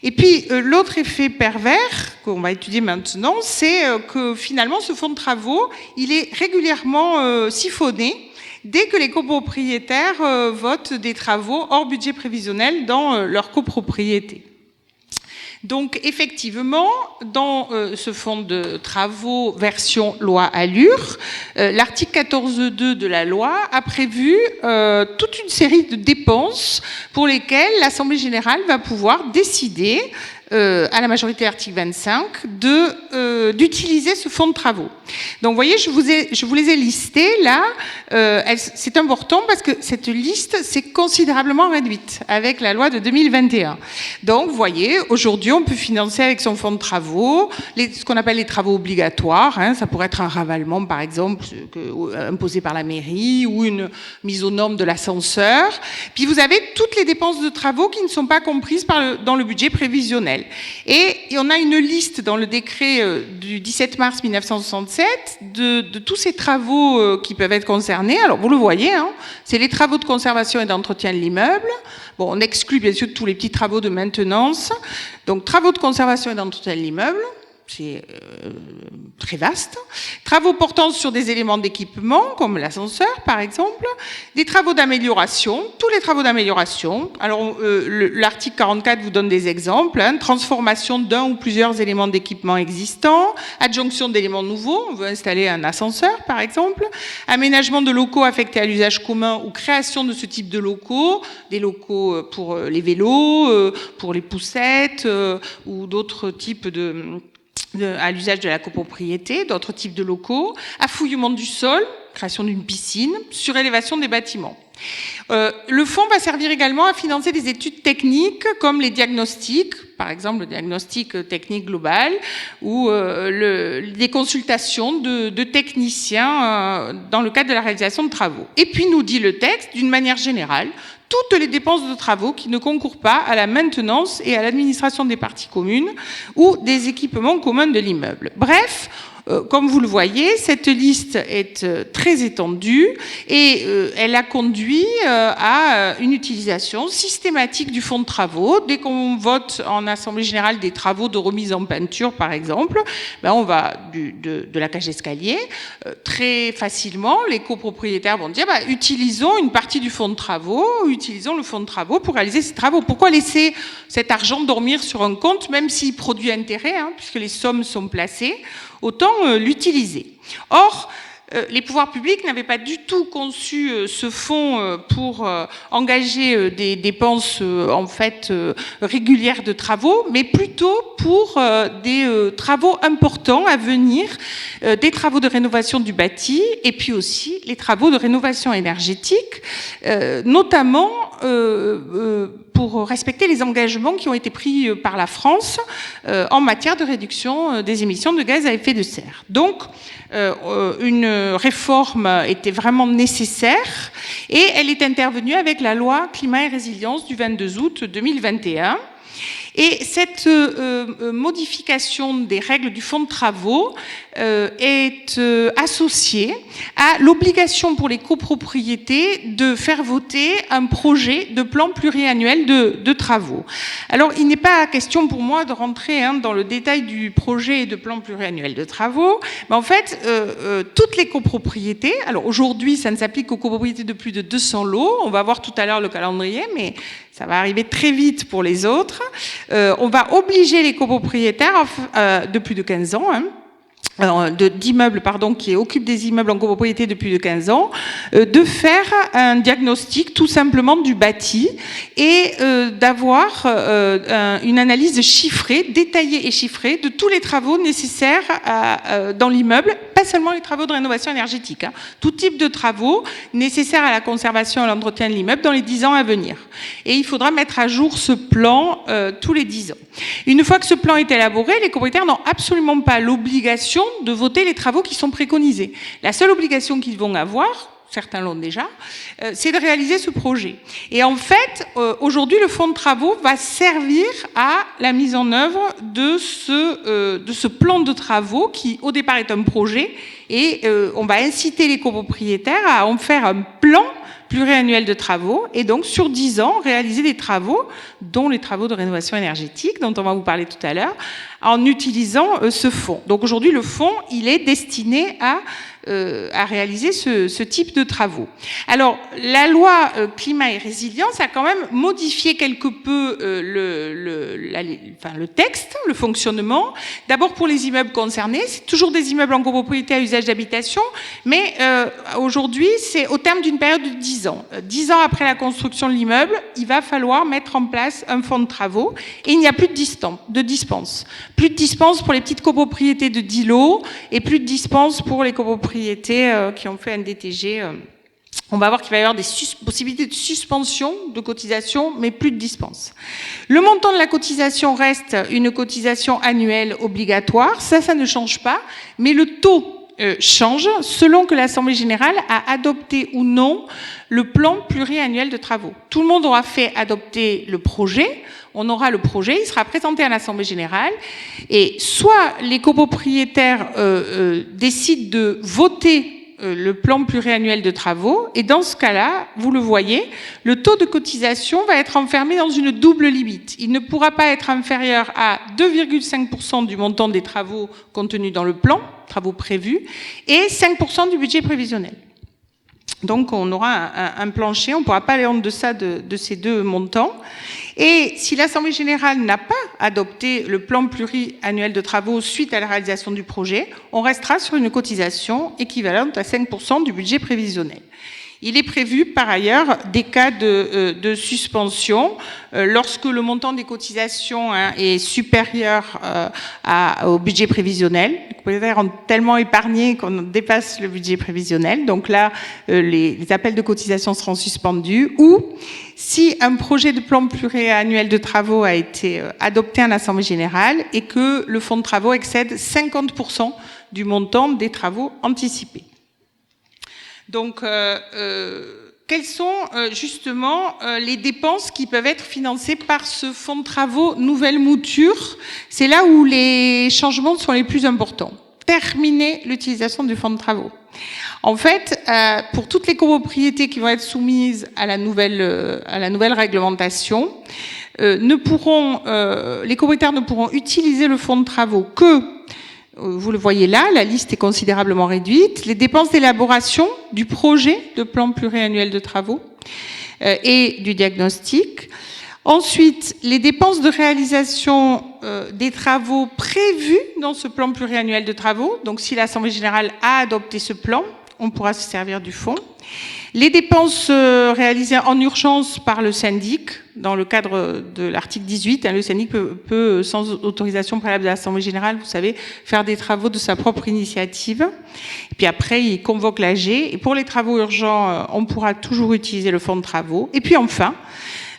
Et puis, l'autre effet pervers qu'on va étudier maintenant, c'est que finalement, ce fonds de travaux, il est régulièrement siphonné dès que les copropriétaires votent des travaux hors budget prévisionnel dans leur copropriété. Donc, effectivement, dans ce fonds de travaux version loi Allure, l'article 14.2 de la loi a prévu toute une série de dépenses pour lesquelles l'Assemblée générale va pouvoir décider, à la majorité de l'article 25, d'utiliser ce fonds de travaux. Donc, vous voyez, je vous les ai listés là. C'est important parce que cette liste s'est considérablement réduite avec la loi de 2021. Donc, vous voyez, aujourd'hui, on peut financer avec son fonds de travaux ce qu'on appelle les travaux obligatoires. Ça pourrait être un ravalement, par exemple, imposé par la mairie ou une mise aux normes de l'ascenseur. Puis, vous avez toutes les dépenses de travaux qui ne sont pas comprises dans le budget prévisionnel. Et on a une liste dans le décret du 17 mars 1967 de tous ces travaux qui peuvent être concernés. Alors, vous le voyez, c'est les travaux de conservation et d'entretien de l'immeuble. Bon, on exclut bien sûr tous les petits travaux de maintenance. Donc, travaux de conservation et d'entretien de l'immeuble, c'est très vaste. Travaux portant sur des éléments d'équipement, comme l'ascenseur, par exemple. Des travaux d'amélioration, tous les travaux d'amélioration. Alors, l'article 44 vous donne des exemples. Transformation d'un ou plusieurs éléments d'équipement existants. Adjonction d'éléments nouveaux. On veut installer un ascenseur, par exemple. Aménagement de locaux affectés à l'usage commun ou création de ce type de locaux. Des locaux pour les vélos, pour les poussettes ou d'autres types à l'usage de la copropriété, d'autres types de locaux, affouillement du sol, création d'une piscine, surélévation des bâtiments. Le fonds va servir également à financer des études techniques comme les diagnostics, par exemple le diagnostic technique global, ou des consultations de techniciens dans le cadre de la réalisation de travaux. Et puis nous dit le texte, d'une manière générale, toutes les dépenses de travaux qui ne concourent pas à la maintenance et à l'administration des parties communes ou des équipements communs de l'immeuble. Bref, comme vous le voyez, cette liste est très étendue et elle a conduit à une utilisation systématique du fonds de travaux. Dès qu'on vote en Assemblée générale des travaux de remise en peinture, par exemple, on va de la cage d'escalier. Très facilement, les copropriétaires vont dire utilisons une partie du fonds de travaux, utilisons le fonds de travaux pour réaliser ces travaux. Pourquoi laisser cet argent dormir sur un compte, même s'il produit intérêt, puisque les sommes sont placées, autant l'utiliser. Or, les pouvoirs publics n'avaient pas du tout conçu ce fonds pour engager des dépenses en fait régulières de travaux, mais plutôt pour des travaux importants à venir, des travaux de rénovation du bâti et puis aussi les travaux de rénovation énergétique, notamment pour respecter les engagements qui ont été pris par la France en matière de réduction des émissions de gaz à effet de serre. Donc, une réforme était vraiment nécessaire et elle est intervenue avec la loi Climat et Résilience du 22 août 2021. Et cette modification des règles du fonds de travaux est associée à l'obligation pour les copropriétés de faire voter un projet de plan pluriannuel de travaux. Alors, il n'est pas question pour moi de rentrer dans le détail du projet de plan pluriannuel de travaux, mais en fait, toutes les copropriétés, alors aujourd'hui, ça ne s'applique qu'aux copropriétés de plus de 200 lots, on va voir tout à l'heure le calendrier, mais ça va arriver très vite pour les autres. On va obliger les copropriétaires de plus de 15 ans, d'immeubles qui occupent des immeubles en copropriété depuis de 15 ans, de faire un diagnostic tout simplement du bâti et d'avoir une analyse chiffrée, détaillée et chiffrée de tous les travaux nécessaires dans l'immeuble, pas seulement les travaux de rénovation énergétique, tout type de travaux nécessaires à la conservation et à l'entretien de l'immeuble dans les 10 ans à venir. Et il faudra mettre à jour ce plan tous les 10 ans. Une fois que ce plan est élaboré, les copropriétaires n'ont absolument pas l'obligation de voter les travaux qui sont préconisés. La seule obligation qu'ils vont avoir, certains l'ont déjà, c'est de réaliser ce projet. Et en fait, aujourd'hui, le fonds de travaux va servir à la mise en œuvre de ce plan de travaux qui, au départ, est un projet, et on va inciter les copropriétaires à en faire un plan pluriannuel de travaux, et donc sur 10 ans, réaliser des travaux, dont les travaux de rénovation énergétique, dont on va vous parler tout à l'heure, en utilisant ce fonds. Donc aujourd'hui, le fonds, il est destiné à réaliser ce type de travaux. Alors, la loi climat et résilience a quand même modifié quelque peu le texte, le fonctionnement. D'abord pour les immeubles concernés, c'est toujours des immeubles en copropriété à usage d'habitation, mais aujourd'hui, c'est au terme d'une période de 10 ans. 10 ans après la construction de l'immeuble, il va falloir mettre en place un fonds de travaux et il n'y a plus de dispense. Plus de dispense pour les petites copropriétés de 10 lots et plus de dispense pour les copropriétés qui ont fait un DTG. On va voir qu'il va y avoir des possibilités de suspension de cotisation, mais plus de dispense. Le montant de la cotisation reste une cotisation annuelle obligatoire. Ça ne change pas, mais le taux change selon que l'Assemblée générale a adopté ou non le plan pluriannuel de travaux. Tout le monde aura fait adopter le projet. On aura le projet, il sera présenté à l'Assemblée générale, et soit les copropriétaires décident de voter le plan pluriannuel de travaux, et dans ce cas-là, vous le voyez, le taux de cotisation va être enfermé dans une double limite. Il ne pourra pas être inférieur à 2,5% du montant des travaux contenus dans le plan, travaux prévus, et 5% du budget prévisionnel. Donc on aura un plancher, on ne pourra pas aller en deçà de ces deux montants. Et si l'Assemblée générale n'a pas adopté le plan pluriannuel de travaux suite à la réalisation du projet, on restera sur une cotisation équivalente à 5% du budget prévisionnel. Il est prévu par ailleurs des cas de suspension lorsque le montant des cotisations est supérieur au budget prévisionnel. Les copropriétaires ont tellement épargné qu'on dépasse le budget prévisionnel. Donc là, les appels de cotisation seront suspendus. Ou si un projet de plan pluriannuel de travaux a été adopté en Assemblée générale et que le fonds de travaux excède 50% du montant des travaux anticipés. Donc, quelles sont justement les dépenses qui peuvent être financées par ce fonds de travaux nouvelle mouture? C'est là où les changements sont les plus importants. Terminer l'utilisation du fonds de travaux. En fait, pour toutes les copropriétés qui vont être soumises à la nouvelle réglementation, les copropriétaires ne pourront utiliser le fonds de travaux que, vous le voyez là, la liste est considérablement réduite, les dépenses d'élaboration du projet de plan pluriannuel de travaux et du diagnostic. Ensuite, les dépenses de réalisation des travaux prévus dans ce plan pluriannuel de travaux. Donc, si l'Assemblée générale a adopté ce plan, on pourra se servir du fonds. Les dépenses réalisées en urgence par le syndic, dans le cadre de l'article 18, le syndic peut, sans autorisation préalable de l'Assemblée générale, vous savez, faire des travaux de sa propre initiative. Et puis après, il convoque l'AG. Et pour les travaux urgents, on pourra toujours utiliser le fonds de travaux. Et puis enfin,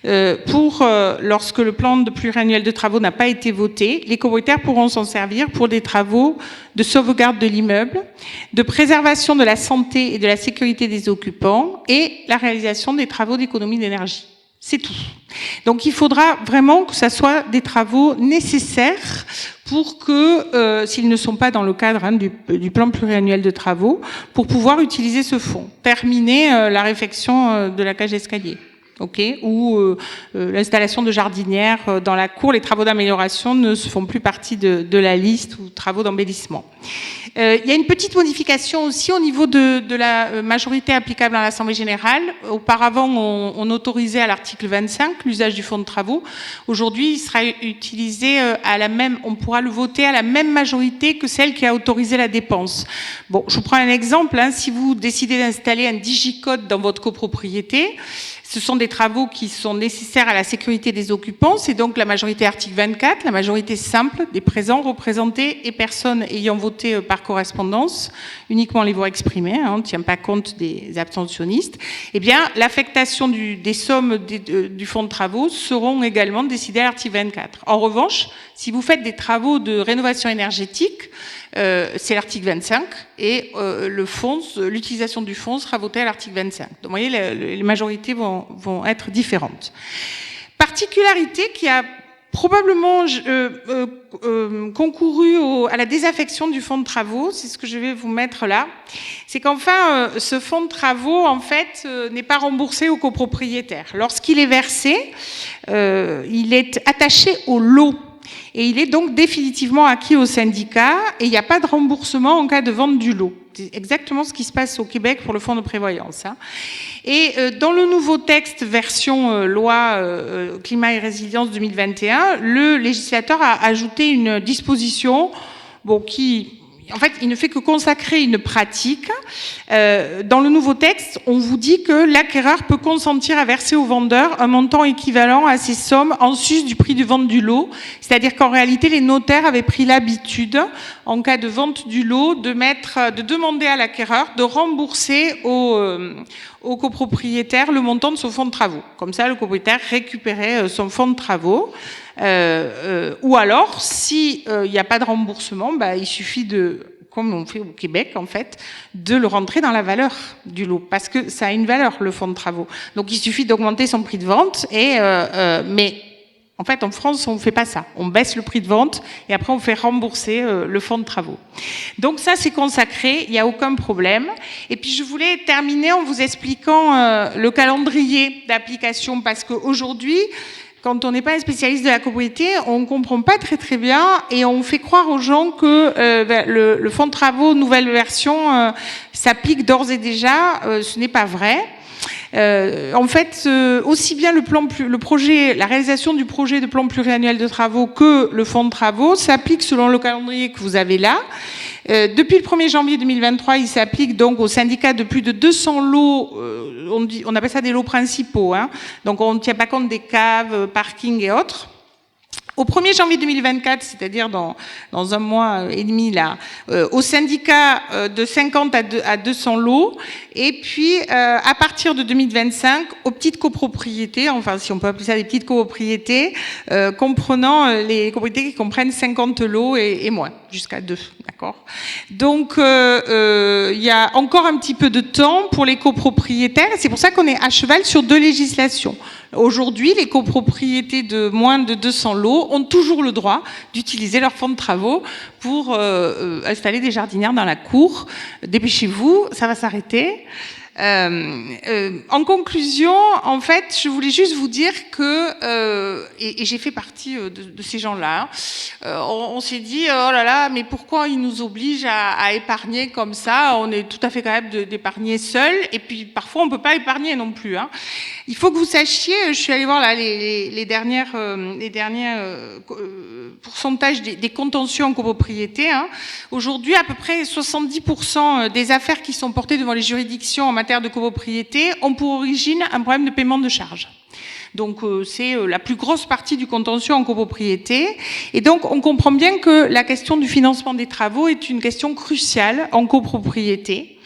lorsque le plan de pluriannuel de travaux n'a pas été voté, les copropriétaires pourront s'en servir pour des travaux de sauvegarde de l'immeuble, de préservation de la santé et de la sécurité des occupants et la réalisation des travaux d'économie d'énergie. C'est tout. Donc il faudra vraiment que ça soit des travaux nécessaires pour que, s'ils ne sont pas dans le cadre du plan pluriannuel de travaux, pour pouvoir utiliser ce fonds. Terminer la réfection de la cage d'escalier. Okay, ou l'installation de jardinières dans la cour, les travaux d'amélioration ne se font plus partie de la liste ou travaux d'embellissement. Il y a une petite modification aussi au niveau de la majorité applicable à l'Assemblée générale. Auparavant, on autorisait à l'article 25 l'usage du fonds de travaux. Aujourd'hui, il sera utilisé on pourra le voter à la même majorité que celle qui a autorisé la dépense. Bon, je vous prends un exemple. Si vous décidez d'installer un digicode dans votre copropriété, ce sont des travaux qui sont nécessaires à la sécurité des occupants. C'est donc la majorité article 24, la majorité simple des présents, représentés et personnes ayant voté par correspondance, uniquement les voix exprimées, on ne tient pas compte des abstentionnistes. Eh bien, l'affectation des sommes du fonds de travaux seront également décidées à l'article 24. En revanche, si vous faites des travaux de rénovation énergétique, c'est l'article 25 et l'utilisation du fonds sera votée à l'article 25. Donc vous voyez, les majorités vont être différentes. Particularité qui a probablement concouru à la désaffection du fonds de travaux, c'est ce que je vais vous mettre là, c'est qu'enfin ce fonds de travaux en fait n'est pas remboursé aux copropriétaires. Lorsqu'il est versé, il est attaché au lot. Et il est donc définitivement acquis au syndicat et il n'y a pas de remboursement en cas de vente du lot. C'est exactement ce qui se passe au Québec pour le fonds de prévoyance. Et dans le nouveau texte version loi climat et résilience 2021, le législateur a ajouté une disposition qui... En fait, il ne fait que consacrer une pratique. Dans le nouveau texte, on vous dit que l'acquéreur peut consentir à verser au vendeur un montant équivalent à ces sommes en sus du prix de vente du lot. C'est-à-dire qu'en réalité, les notaires avaient pris l'habitude, en cas de vente du lot, de demander à l'acquéreur de rembourser au copropriétaire le montant de son fonds de travaux. Comme ça, le copropriétaire récupérait son fonds de travaux. Ou alors, si il n'y a pas de remboursement, il suffit comme on fait au Québec en fait, de le rentrer dans la valeur du lot, parce que ça a une valeur le fonds de travaux. Donc il suffit d'augmenter son prix de vente mais en fait en France on ne fait pas ça. On baisse le prix de vente et après on fait rembourser le fonds de travaux. Donc ça c'est consacré, il n'y a aucun problème. Et puis je voulais terminer en vous expliquant le calendrier d'application, parce qu'aujourd'hui, quand on n'est pas un spécialiste de la copropriété, on ne comprend pas très bien et on fait croire aux gens que le fonds de travaux nouvelle version s'applique d'ores et déjà. Ce n'est pas vrai. En fait, aussi bien la réalisation du projet de plan pluriannuel de travaux que le fonds de travaux s'applique selon le calendrier que vous avez là. Depuis le 1er janvier 2023, il s'applique donc aux syndicats de plus de 200 lots, on appelle ça des lots principaux, donc on ne tient pas compte des caves, parkings et autres. Au 1er janvier 2024, c'est-à-dire dans un mois et demi là, aux syndicats de 50 à 200 lots, et puis à partir de 2025 aux petites copropriétés, enfin si on peut appeler ça des petites copropriétés, comprenant les copropriétés qui comprennent 50 lots et moins, jusqu'à 2, d'accord. Donc il y a encore un petit peu de temps pour les copropriétaires, c'est pour ça qu'on est à cheval sur 2 législations. Aujourd'hui, les copropriétés de moins de 200 lots ont toujours le droit d'utiliser leur fonds de travaux pour installer des jardinières dans la cour. Dépêchez-vous, ça va s'arrêter. En conclusion, en fait, je voulais juste vous dire que, et j'ai fait partie de ces gens-là, on s'est dit, oh là là, mais pourquoi ils nous obligent à épargner comme ça? On est tout à fait capable d'épargner seul, et puis parfois on peut pas épargner non plus. Il faut que vous sachiez, je suis allée voir là les derniers pourcentages des contentieux en copropriété. Aujourd'hui, à peu près 70% des affaires qui sont portées devant les juridictions en matière de copropriété ont pour origine un problème de paiement de charges. Donc c'est la plus grosse partie du contentieux en copropriété. Et donc on comprend bien que la question du financement des travaux est une question cruciale en copropriété.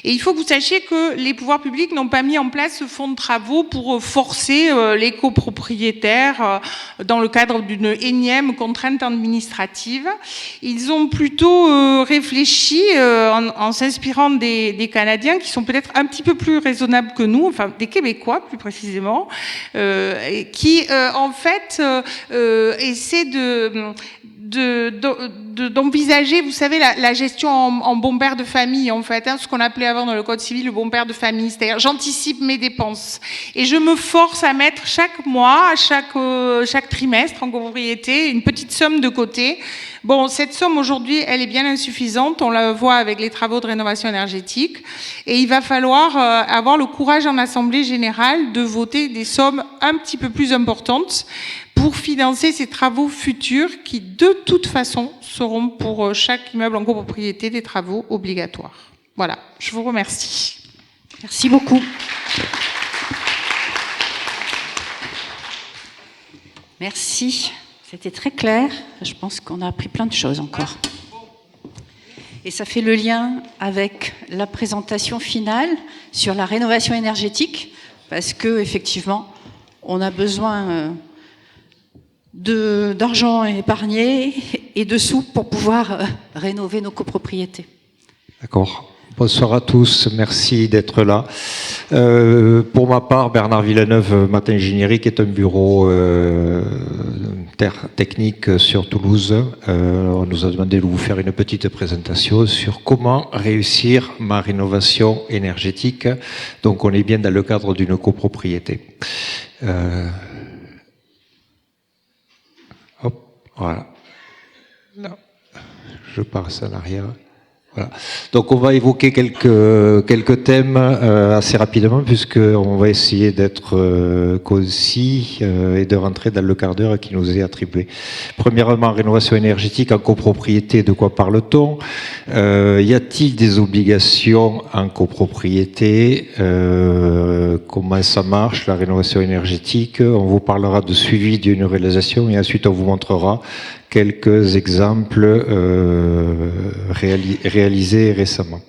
Et il faut que vous sachiez que les pouvoirs publics n'ont pas mis en place ce fonds de travaux pour forcer les copropriétaires dans le cadre d'une énième contrainte administrative. Ils ont plutôt réfléchi en s'inspirant des Canadiens qui sont peut-être un petit peu plus raisonnables que nous, enfin des Québécois plus précisément, qui en fait essaient d'envisager, vous savez, la gestion en bon père de famille, en fait, ce qu'on appelait avant dans le code civil le bon père de famille, c'est-à-dire j'anticipe mes dépenses et je me force à mettre chaque mois, chaque trimestre en copropriété une petite somme de côté. Bon, cette somme aujourd'hui, elle est bien insuffisante, on la voit avec les travaux de rénovation énergétique, et il va falloir avoir le courage en Assemblée générale de voter des sommes un petit peu plus importantes pour financer ces travaux futurs qui, de toute façon, seront pour chaque immeuble en copropriété des travaux obligatoires. Voilà, je vous remercie. Merci beaucoup. Merci, c'était très clair. Je pense qu'on a appris plein de choses encore. Et ça fait le lien avec la présentation finale sur la rénovation énergétique, parce que effectivement, on a besoin d'argent épargné et de sous pour pouvoir rénover nos copropriétés. D'accord. Bonsoir à tous, merci d'être là. Pour ma part, Bernard Villeneuve, Matin Ingénierie, qui est un bureau technique sur Toulouse. On nous a demandé de vous faire une petite présentation sur comment réussir ma rénovation énergétique. Donc on est bien dans le cadre d'une copropriété. Voilà. Non. Je passe en arrière. Voilà. Donc on va évoquer quelques thèmes assez rapidement, puisqu'on va essayer d'être concis et de rentrer dans le quart d'heure qui nous est attribué. Premièrement, rénovation énergétique en copropriété, de quoi parle-t-on? Y a-t-il des obligations en copropriété? Comment ça marche, la rénovation énergétique? On vous parlera de suivi d'une réalisation et ensuite on vous montrera quelques exemples réalisés récemment.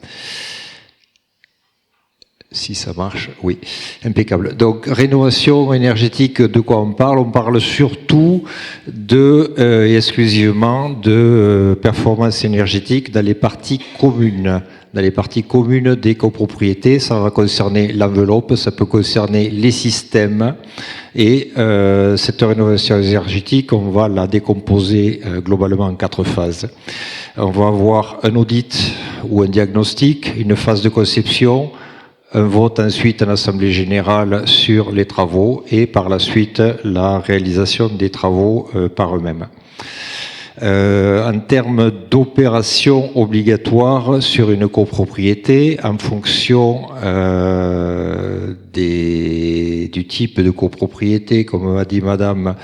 Si ça marche, oui, impeccable. Donc, rénovation énergétique, de quoi on parle? On parle surtout et exclusivement de performance énergétique dans les parties communes. Dans les parties communes des copropriétés, ça va concerner l'enveloppe, ça peut concerner les systèmes. Et cette rénovation énergétique, on va la décomposer globalement en 4 phases. On va avoir un audit ou un diagnostic, une phase de conception, un vote ensuite en Assemblée générale sur les travaux et par la suite la réalisation des travaux par eux-mêmes. En termes d'opérations obligatoires sur une copropriété, en fonction du type de copropriété, comme a dit madame,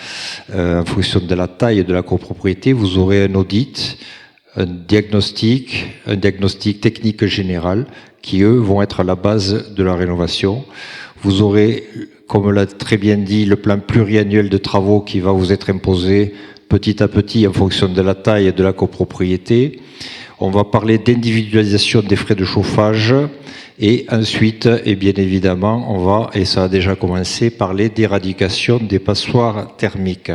en fonction de la taille de la copropriété, vous aurez un audit, un diagnostic technique général, qui eux vont être à la base de la rénovation. Vous aurez, comme l'a très bien dit, le plan pluriannuel de travaux qui va vous être imposé petit à petit en fonction de la taille de la copropriété. On va parler d'individualisation des frais de chauffage et ensuite, et bien évidemment, on va, et ça a déjà commencé, parler d'éradication des passoires thermiques,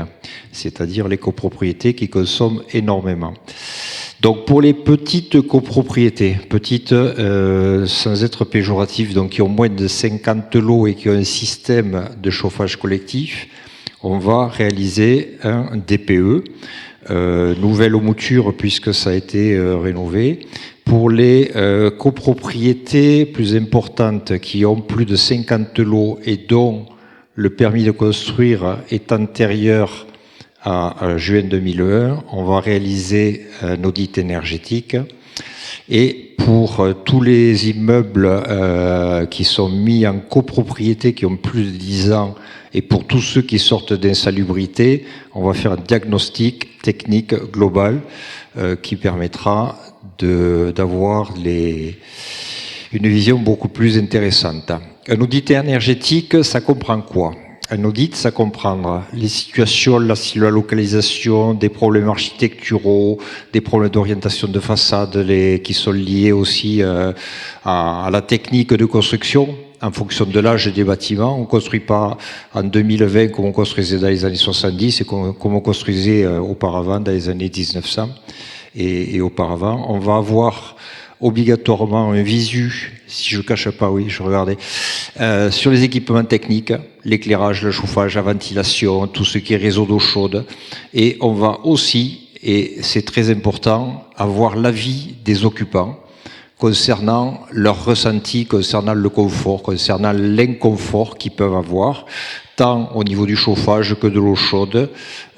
c'est-à-dire les copropriétés qui consomment énormément. Donc pour les petites copropriétés, petites sans être péjoratives, donc qui ont moins de 50 lots et qui ont un système de chauffage collectif, on va réaliser un DPE, nouvelle mouture puisque ça a été rénové. Pour les copropriétés plus importantes qui ont plus de 50 lots et dont le permis de construire est antérieur à juin 2001, on va réaliser un audit énergétique. Et pour tous les immeubles qui sont mis en copropriété, qui ont plus de 10 ans, et pour tous ceux qui sortent d'insalubrité, on va faire un diagnostic technique global qui permettra d'avoir une vision beaucoup plus intéressante. Un audit énergétique, ça comprend quoi? Un audit, ça comprend les situations, la localisation, des problèmes architecturaux, des problèmes d'orientation de façade qui sont liés aussi à la technique de construction en fonction de l'âge des bâtiments. On ne construit pas en 2020 comme on construisait dans les années 70 et comme on construisait auparavant dans les années 1900 et auparavant. On va avoir obligatoirement un visu, si je ne cache pas, oui, je regardais, sur les équipements techniques, l'éclairage, le chauffage, la ventilation, tout ce qui est réseau d'eau chaude. Et on va aussi, et c'est très important, avoir l'avis des occupants concernant leur ressenti, concernant le confort, concernant l'inconfort qu'ils peuvent avoir, tant au niveau du chauffage que de l'eau chaude,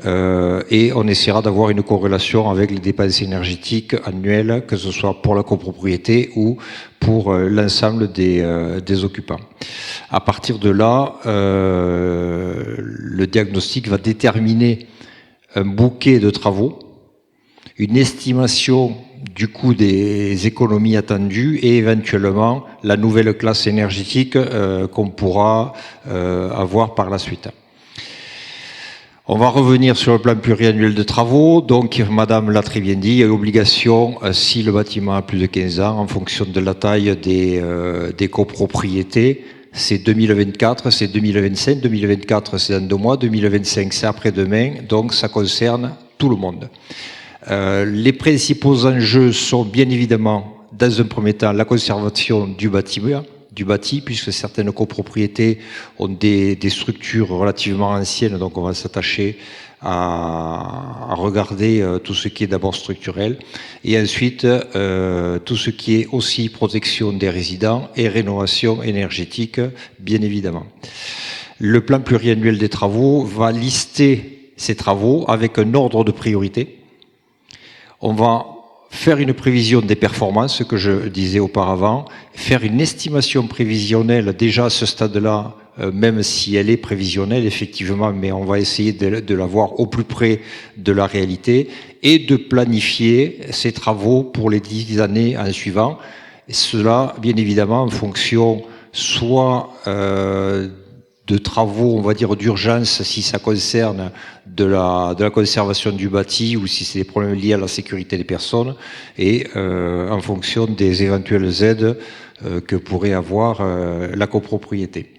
et on essaiera d'avoir une corrélation avec les dépenses énergétiques annuelles, que ce soit pour la copropriété ou pour l'ensemble des occupants. À partir de là, le diagnostic va déterminer un bouquet de travaux, une estimation du coût des économies attendues et éventuellement la nouvelle classe énergétique qu'on pourra avoir par la suite. On va revenir sur le plan pluriannuel de travaux. Donc, Madame l'a très bien dit, il y a l'obligation, si le bâtiment a plus de 15 ans, en fonction de la taille des copropriétés, c'est 2024, c'est 2025, 2024 c'est dans 2 mois, 2025 c'est après-demain, donc ça concerne tout le monde. Les principaux enjeux sont bien évidemment, dans un premier temps, la conservation du bâti, puisque certaines copropriétés ont des structures relativement anciennes, donc on va s'attacher à regarder tout ce qui est d'abord structurel, et ensuite tout ce qui est aussi protection des résidents et rénovation énergétique, bien évidemment. Le plan pluriannuel des travaux va lister ces travaux avec un ordre de priorité. On va faire une prévision des performances, ce que je disais auparavant, faire une estimation prévisionnelle déjà à ce stade-là, même si elle est prévisionnelle effectivement, mais on va essayer de la voir au plus près de la réalité, et de planifier ces travaux pour les 10 années en suivant. Et cela, bien évidemment, en fonction soit de travaux, on va dire, d'urgence, si ça concerne de la conservation du bâti ou si c'est des problèmes liés à la sécurité des personnes, et en fonction des éventuelles aides que pourrait avoir la copropriété.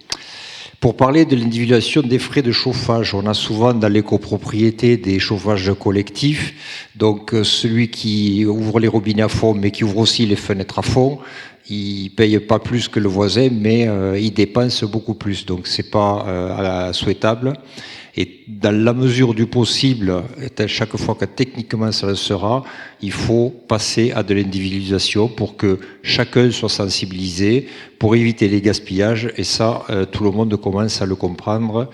Pour parler de l'individualisation des frais de chauffage, on a souvent dans les copropriétés des chauffages collectifs, donc celui qui ouvre les robinets à fond mais qui ouvre aussi les fenêtres à fond, il paye pas plus que le voisin, mais il dépense beaucoup plus, donc c'est pas souhaitable. Et dans la mesure du possible, chaque fois que techniquement ça le sera, il faut passer à de l'individualisation pour que chacun soit sensibilisé, pour éviter les gaspillages, et ça, tout le monde commence à le comprendre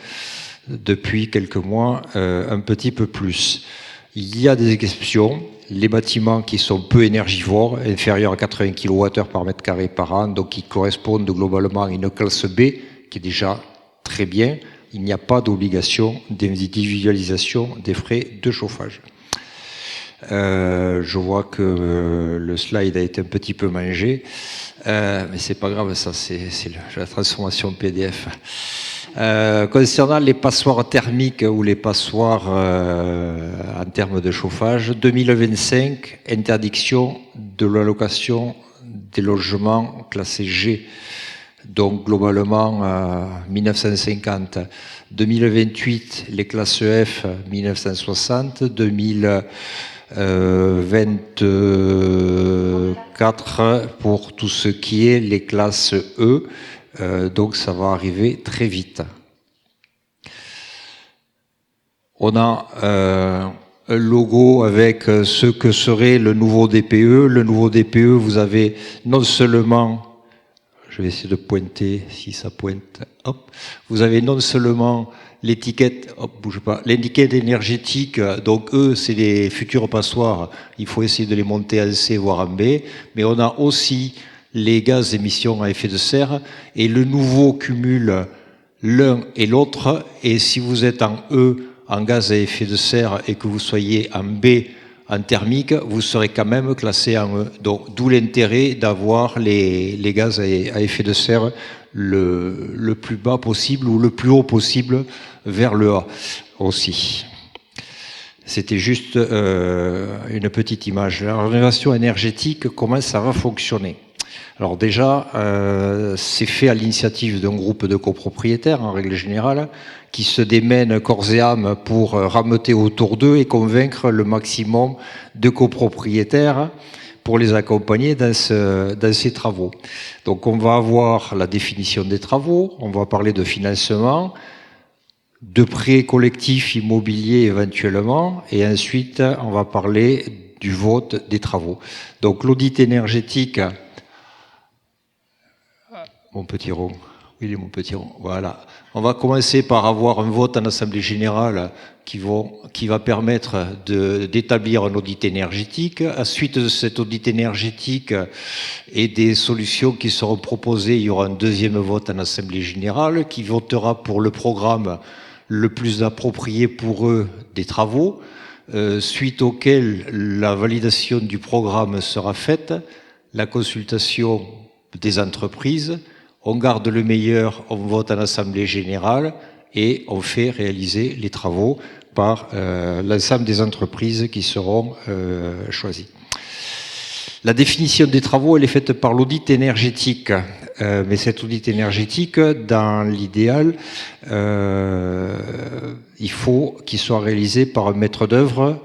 depuis quelques mois, un petit peu plus. Il y a des exceptions. Les bâtiments qui sont peu énergivores, inférieurs à 80 kWh par mètre carré par an, donc qui correspondent globalement à une classe B, qui est déjà très bien, il n'y a pas d'obligation d'individualisation des frais de chauffage. Je vois que le slide a été un petit peu mangé, mais c'est pas grave, ça c'est la transformation PDF. Concernant les passoires thermiques ou les passoires en termes de chauffage, 2025, interdiction de la location des logements classés G, donc globalement 1950. 2028, les classes F, 1960. 2024 pour tout ce qui est les classes E. Donc ça va arriver très vite. On a un logo avec ce que serait le nouveau DPE. Le nouveau DPE, vous avez non seulement, je vais essayer de pointer si ça pointe, hop, vous avez non seulement l'étiquette, hop, bouge pas, l'étiquette énergétique, donc eux, c'est les futurs passoires, il faut essayer de les monter en C voire en B, mais on a aussi les gaz d'émissions à effet de serre, et le nouveau cumule l'un et l'autre, et si vous êtes en E, en gaz à effet de serre, et que vous soyez en B, en thermique, vous serez quand même classé en E. Donc, d'où l'intérêt d'avoir les gaz à effet de serre le plus bas possible ou le plus haut possible vers le A aussi. C'était juste une petite image. La rénovation énergétique, comment ça va fonctionner? Alors déjà, c'est fait à l'initiative d'un groupe de copropriétaires, en règle générale, qui se démènent corps et âme pour rameuter autour d'eux et convaincre le maximum de copropriétaires pour les accompagner dans ces travaux. Donc on va avoir la définition des travaux, on va parler de financement, de prêts collectifs immobiliers éventuellement, et ensuite on va parler du vote des travaux. Donc l'audit énergétique, mon petit rond, oui, il est mon petit rond, voilà. On va commencer par avoir un vote en assemblée générale qui va permettre d'établir un audit énergétique. À suite de cet audit énergétique et des solutions qui seront proposées, il y aura un deuxième vote en assemblée générale qui votera pour le programme le plus approprié pour eux des travaux, suite auquel la validation du programme sera faite, la consultation des entreprises, on garde le meilleur, on vote en assemblée générale et on fait réaliser les travaux par l'ensemble des entreprises qui seront choisies. La définition des travaux, elle est faite par l'audit énergétique. Mais cet audit énergétique, dans l'idéal, il faut qu'il soit réalisé par un maître d'œuvre,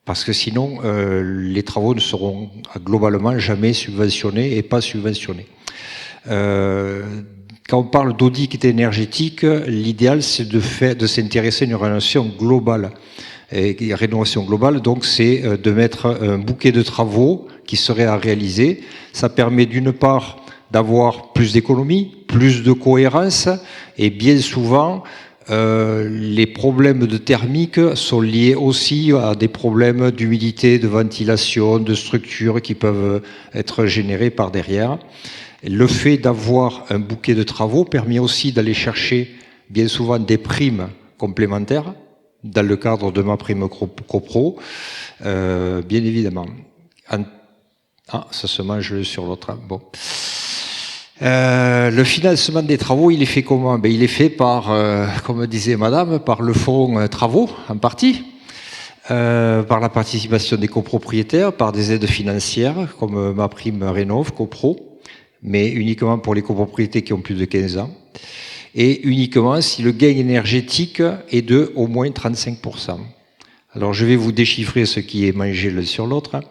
parce que sinon, les travaux ne seront globalement jamais subventionnés et pas subventionnés. Quand on parle d'audit énergétique, l'idéal, c'est de s'intéresser à une rénovation globale. Et rénovation globale, donc, c'est de mettre un bouquet de travaux qui seraient à réaliser. Ça permet d'une part d'avoir plus d'économie, plus de cohérence, et bien souvent, les problèmes de thermique sont liés aussi à des problèmes d'humidité, de ventilation, de structure qui peuvent être générés par derrière. Le fait d'avoir un bouquet de travaux permet aussi d'aller chercher bien souvent des primes complémentaires dans le cadre de ma prime copro, bien évidemment. Ah, ça se mange sur l'autre. Bon. Le financement des travaux, il est fait comment? Ben, il est fait par, comme disait madame, par le fonds travaux, en partie, par la participation des copropriétaires, par des aides financières, comme ma prime Rénov, copro, mais uniquement pour les copropriétés qui ont plus de 15 ans, et uniquement si le gain énergétique est de au moins 35%. Alors je vais vous déchiffrer ce qui est mangé l'un sur l'autre.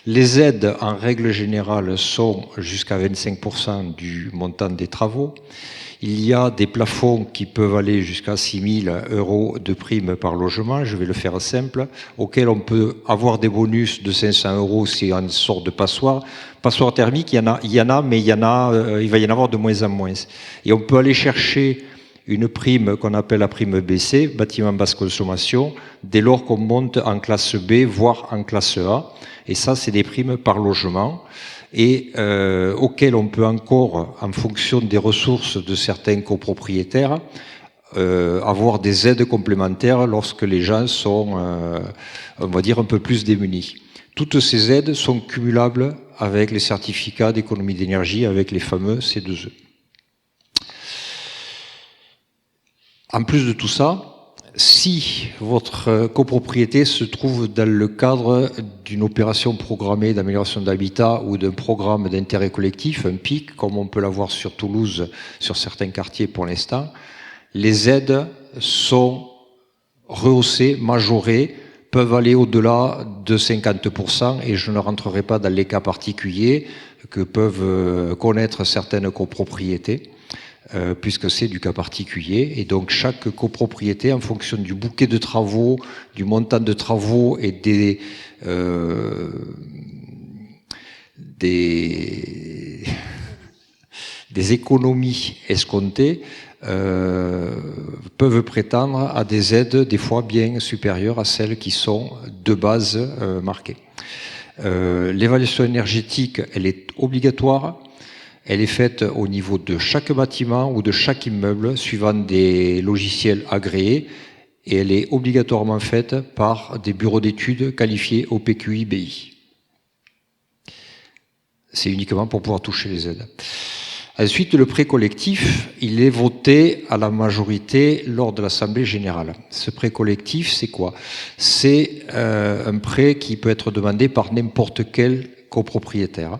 Les aides, en règle générale, sont jusqu'à 25% du montant des travaux. Il y a des plafonds qui peuvent aller jusqu'à 6 000 € de prime par logement, je vais le faire simple, auquel on peut avoir des bonus de 500 € si on sort de passoire. Passoire thermique, il y en a, mais il va y en avoir de moins en moins. Et on peut aller chercher une prime qu'on appelle la prime BC, bâtiment basse consommation, dès lors qu'on monte en classe B, voire en classe A. Et ça, c'est des primes par logement, et auxquelles on peut encore, en fonction des ressources de certains copropriétaires, avoir des aides complémentaires lorsque les gens sont, on va dire, un peu plus démunis. Toutes ces aides sont cumulables avec les certificats d'économie d'énergie, avec les fameux C2E. En plus de tout ça, si votre copropriété se trouve dans le cadre d'une opération programmée d'amélioration d'habitat ou d'un programme d'intérêt collectif, un PIC, comme on peut l'avoir sur Toulouse, sur certains quartiers pour l'instant, les aides sont rehaussées, majorées, peuvent aller au-delà de 50%, et je ne rentrerai pas dans les cas particuliers que peuvent connaître certaines copropriétés, puisque c'est du cas particulier. Et donc chaque copropriété, en fonction du bouquet de travaux, du montant de travaux et des économies escomptées, peuvent prétendre à des aides des fois bien supérieures à celles qui sont de base marquées. L'évaluation énergétique, elle est obligatoire. Elle est faite au niveau de chaque bâtiment ou de chaque immeuble, suivant des logiciels agréés. et elle est obligatoirement faite par des bureaux d'études qualifiés au PQI-BI. C'est uniquement pour pouvoir toucher les aides. Ensuite, le prêt collectif, il est voté à la majorité lors de l'Assemblée générale. Ce prêt collectif, c'est quoi? C'est un prêt qui peut être demandé par n'importe quel copropriétaire.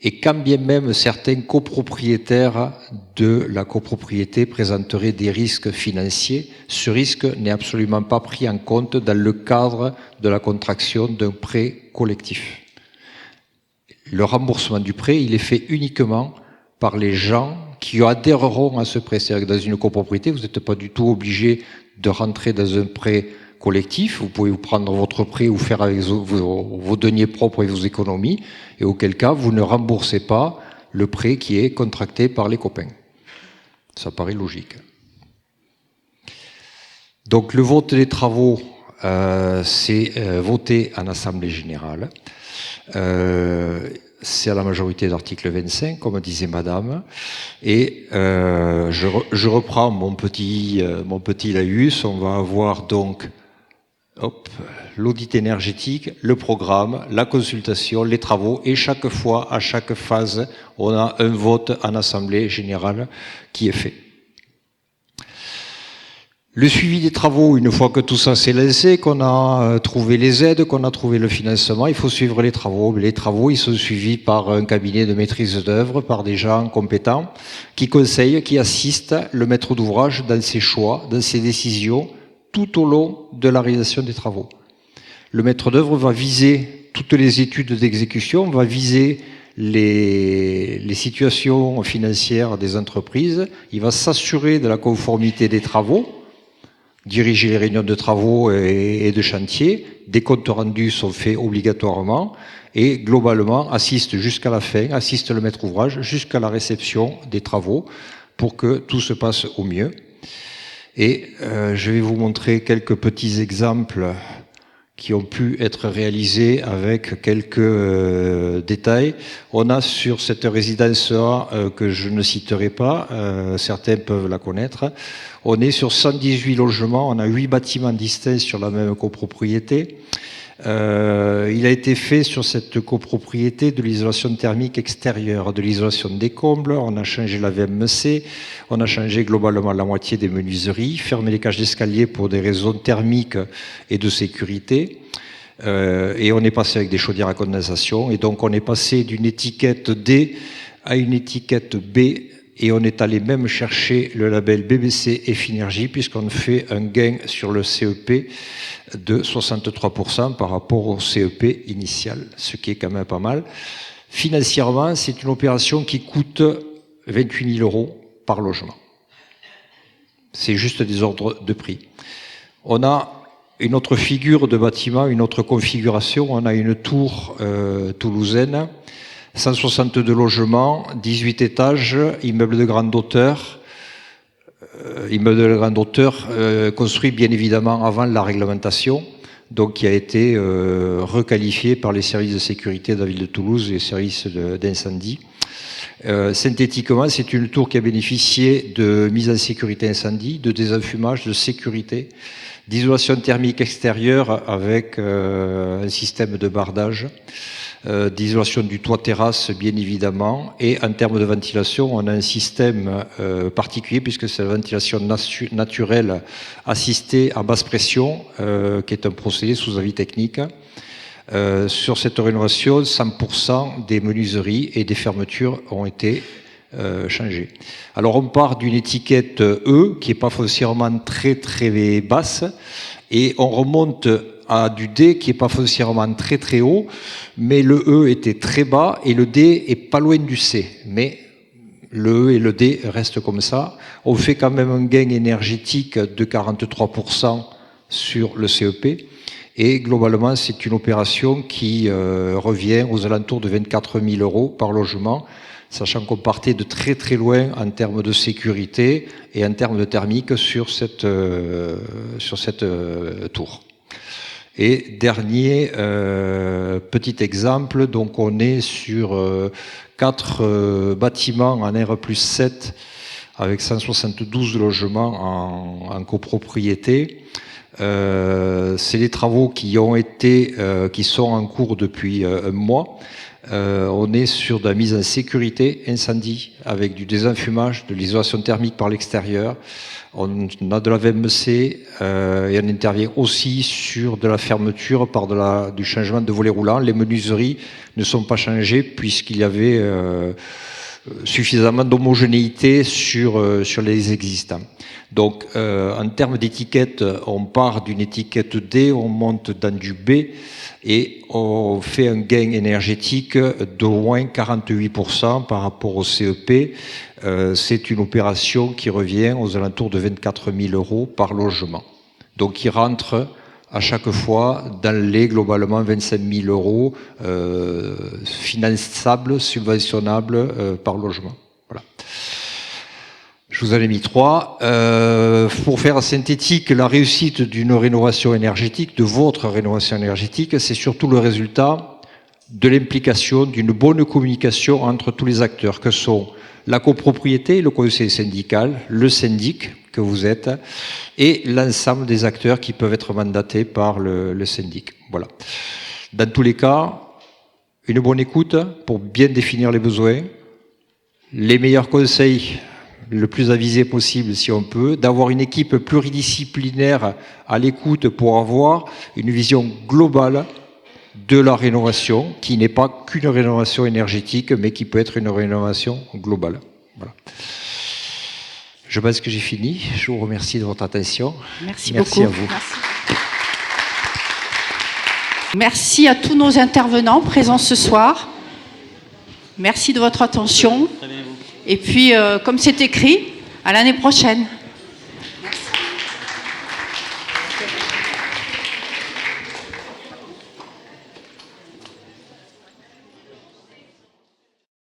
Et quand bien même certains copropriétaires de la copropriété présenteraient des risques financiers, ce risque n'est absolument pas pris en compte dans le cadre de la contraction d'un prêt collectif. Le remboursement du prêt, il est fait uniquement par les gens qui adhéreront à ce prêt. C'est-à-dire que dans une copropriété, vous n'êtes pas du tout obligé de rentrer dans un prêt collectif. Vous pouvez vous prendre votre prêt ou faire avec vos deniers propres et vos économies, et auquel cas, vous ne remboursez pas le prêt qui est contracté par les copains. Ça paraît logique. Donc le vote des travaux, c'est voté en Assemblée générale. C'est à la majorité de l'article 25, comme disait Madame. Et je reprends mon petit laïus. On va avoir donc l'audit énergétique, le programme, la consultation, les travaux. Et chaque fois, à chaque phase, on a un vote en Assemblée générale qui est fait. Le suivi des travaux, une fois que tout ça s'est lancé, qu'on a trouvé les aides, qu'on a trouvé le financement, il faut suivre les travaux. Les travaux, ils sont suivis par un cabinet de maîtrise d'œuvre, par des gens compétents, qui conseillent, qui assistent le maître d'ouvrage dans ses choix, dans ses décisions, tout au long de la réalisation des travaux. Le maître d'œuvre va viser toutes les études d'exécution, va viser les situations financières des entreprises, il va s'assurer de la conformité des travaux, diriger les réunions de travaux et de chantier, des comptes rendus sont faits obligatoirement et globalement assiste jusqu'à la fin, assiste le maître ouvrage jusqu'à la réception des travaux pour que tout se passe au mieux. Et je vais vous montrer quelques petits exemples qui ont pu être réalisés avec quelques détails. On a sur cette résidence A que je ne citerai pas, certains peuvent la connaître, on est sur 118 logements, on a 8 bâtiments distincts sur la même copropriété. Il a été fait sur cette copropriété de l'isolation thermique extérieure, de l'isolation des combles, on a changé la VMC, on a changé globalement la moitié des menuiseries, fermé les cages d'escalier pour des raisons thermiques et de sécurité. Et on est passé avec des chaudières à condensation, et donc on est passé d'une étiquette D à une étiquette B, et on est allé même chercher le label BBC et Finergie, puisqu'on fait un gain sur le CEP de 63% par rapport au CEP initial, ce qui est quand même pas mal. Financièrement, c'est une opération qui coûte 28 000 € par logement. C'est juste des ordres de prix. On a une autre figure de bâtiment, une autre configuration. On a une tour toulousaine, 162 logements, 18 étages, immeuble de grande hauteur. Construit bien évidemment avant la réglementation, donc qui a été requalifié par les services de sécurité de la ville de Toulouse et les services d'incendie. Synthétiquement, c'est une tour qui a bénéficié de mise en sécurité incendie, de désenfumage, de sécurité, d'isolation thermique extérieure avec un système de bardage, d'isolation du toit terrasse bien évidemment, et en termes de ventilation, on a un système particulier puisque c'est la ventilation naturelle assistée à basse pression, qui est un procédé sous avis technique. Sur cette rénovation, 100% des menuiseries et des fermetures ont été changées. Alors on part d'une étiquette E qui n'est pas foncièrement très très basse, et on remonte à du D qui n'est pas foncièrement très très haut, mais le E était très bas et le D est pas loin du C. Mais le E et le D restent comme ça. On fait quand même un gain énergétique de 43% sur le CEP. Et globalement, c'est une opération qui revient aux alentours de 24 000 € par logement, sachant qu'on partait de très très loin en termes de sécurité et en termes de thermique sur cette tour. Et dernier petit exemple, donc on est sur 4 bâtiments en R+7 avec 172 logements en copropriété. C'est des travaux qui sont en cours depuis un mois. On est sur de la mise en sécurité incendie avec du désenfumage, de l'isolation thermique par l'extérieur. On a de la VMC et on intervient aussi sur de la fermeture par du changement de volet roulant. Les menuiseries ne sont pas changées puisqu'il y avait suffisamment d'homogénéité sur les existants. Donc en termes d'étiquette, on part d'une étiquette D, on monte dans du B et on fait un gain énergétique d'au moins 48% par rapport au CEP. C'est une opération qui revient aux alentours de 24 000 € par logement. Donc il rentre à chaque fois dans les globalement 25 000 € finançables, subventionnables par logement. Voilà. Je vous en ai mis 3. Pour faire synthétique, la réussite d'une rénovation énergétique, de votre rénovation énergétique, c'est surtout le résultat de l'implication, d'une bonne communication entre tous les acteurs que sont la copropriété, le conseil syndical, le syndic que vous êtes et l'ensemble des acteurs qui peuvent être mandatés par le syndic. Voilà. Dans tous les cas, une bonne écoute pour bien définir les besoins, les meilleurs conseils le plus avisé possible si on peut, d'avoir une équipe pluridisciplinaire à l'écoute pour avoir une vision globale de la rénovation, qui n'est pas qu'une rénovation énergétique, mais qui peut être une rénovation globale. Voilà. Je pense que j'ai fini. Je vous remercie de votre attention. Merci beaucoup. À vous. Merci à tous nos intervenants présents ce soir. Merci de votre attention. Et puis, comme c'est écrit, à l'année prochaine.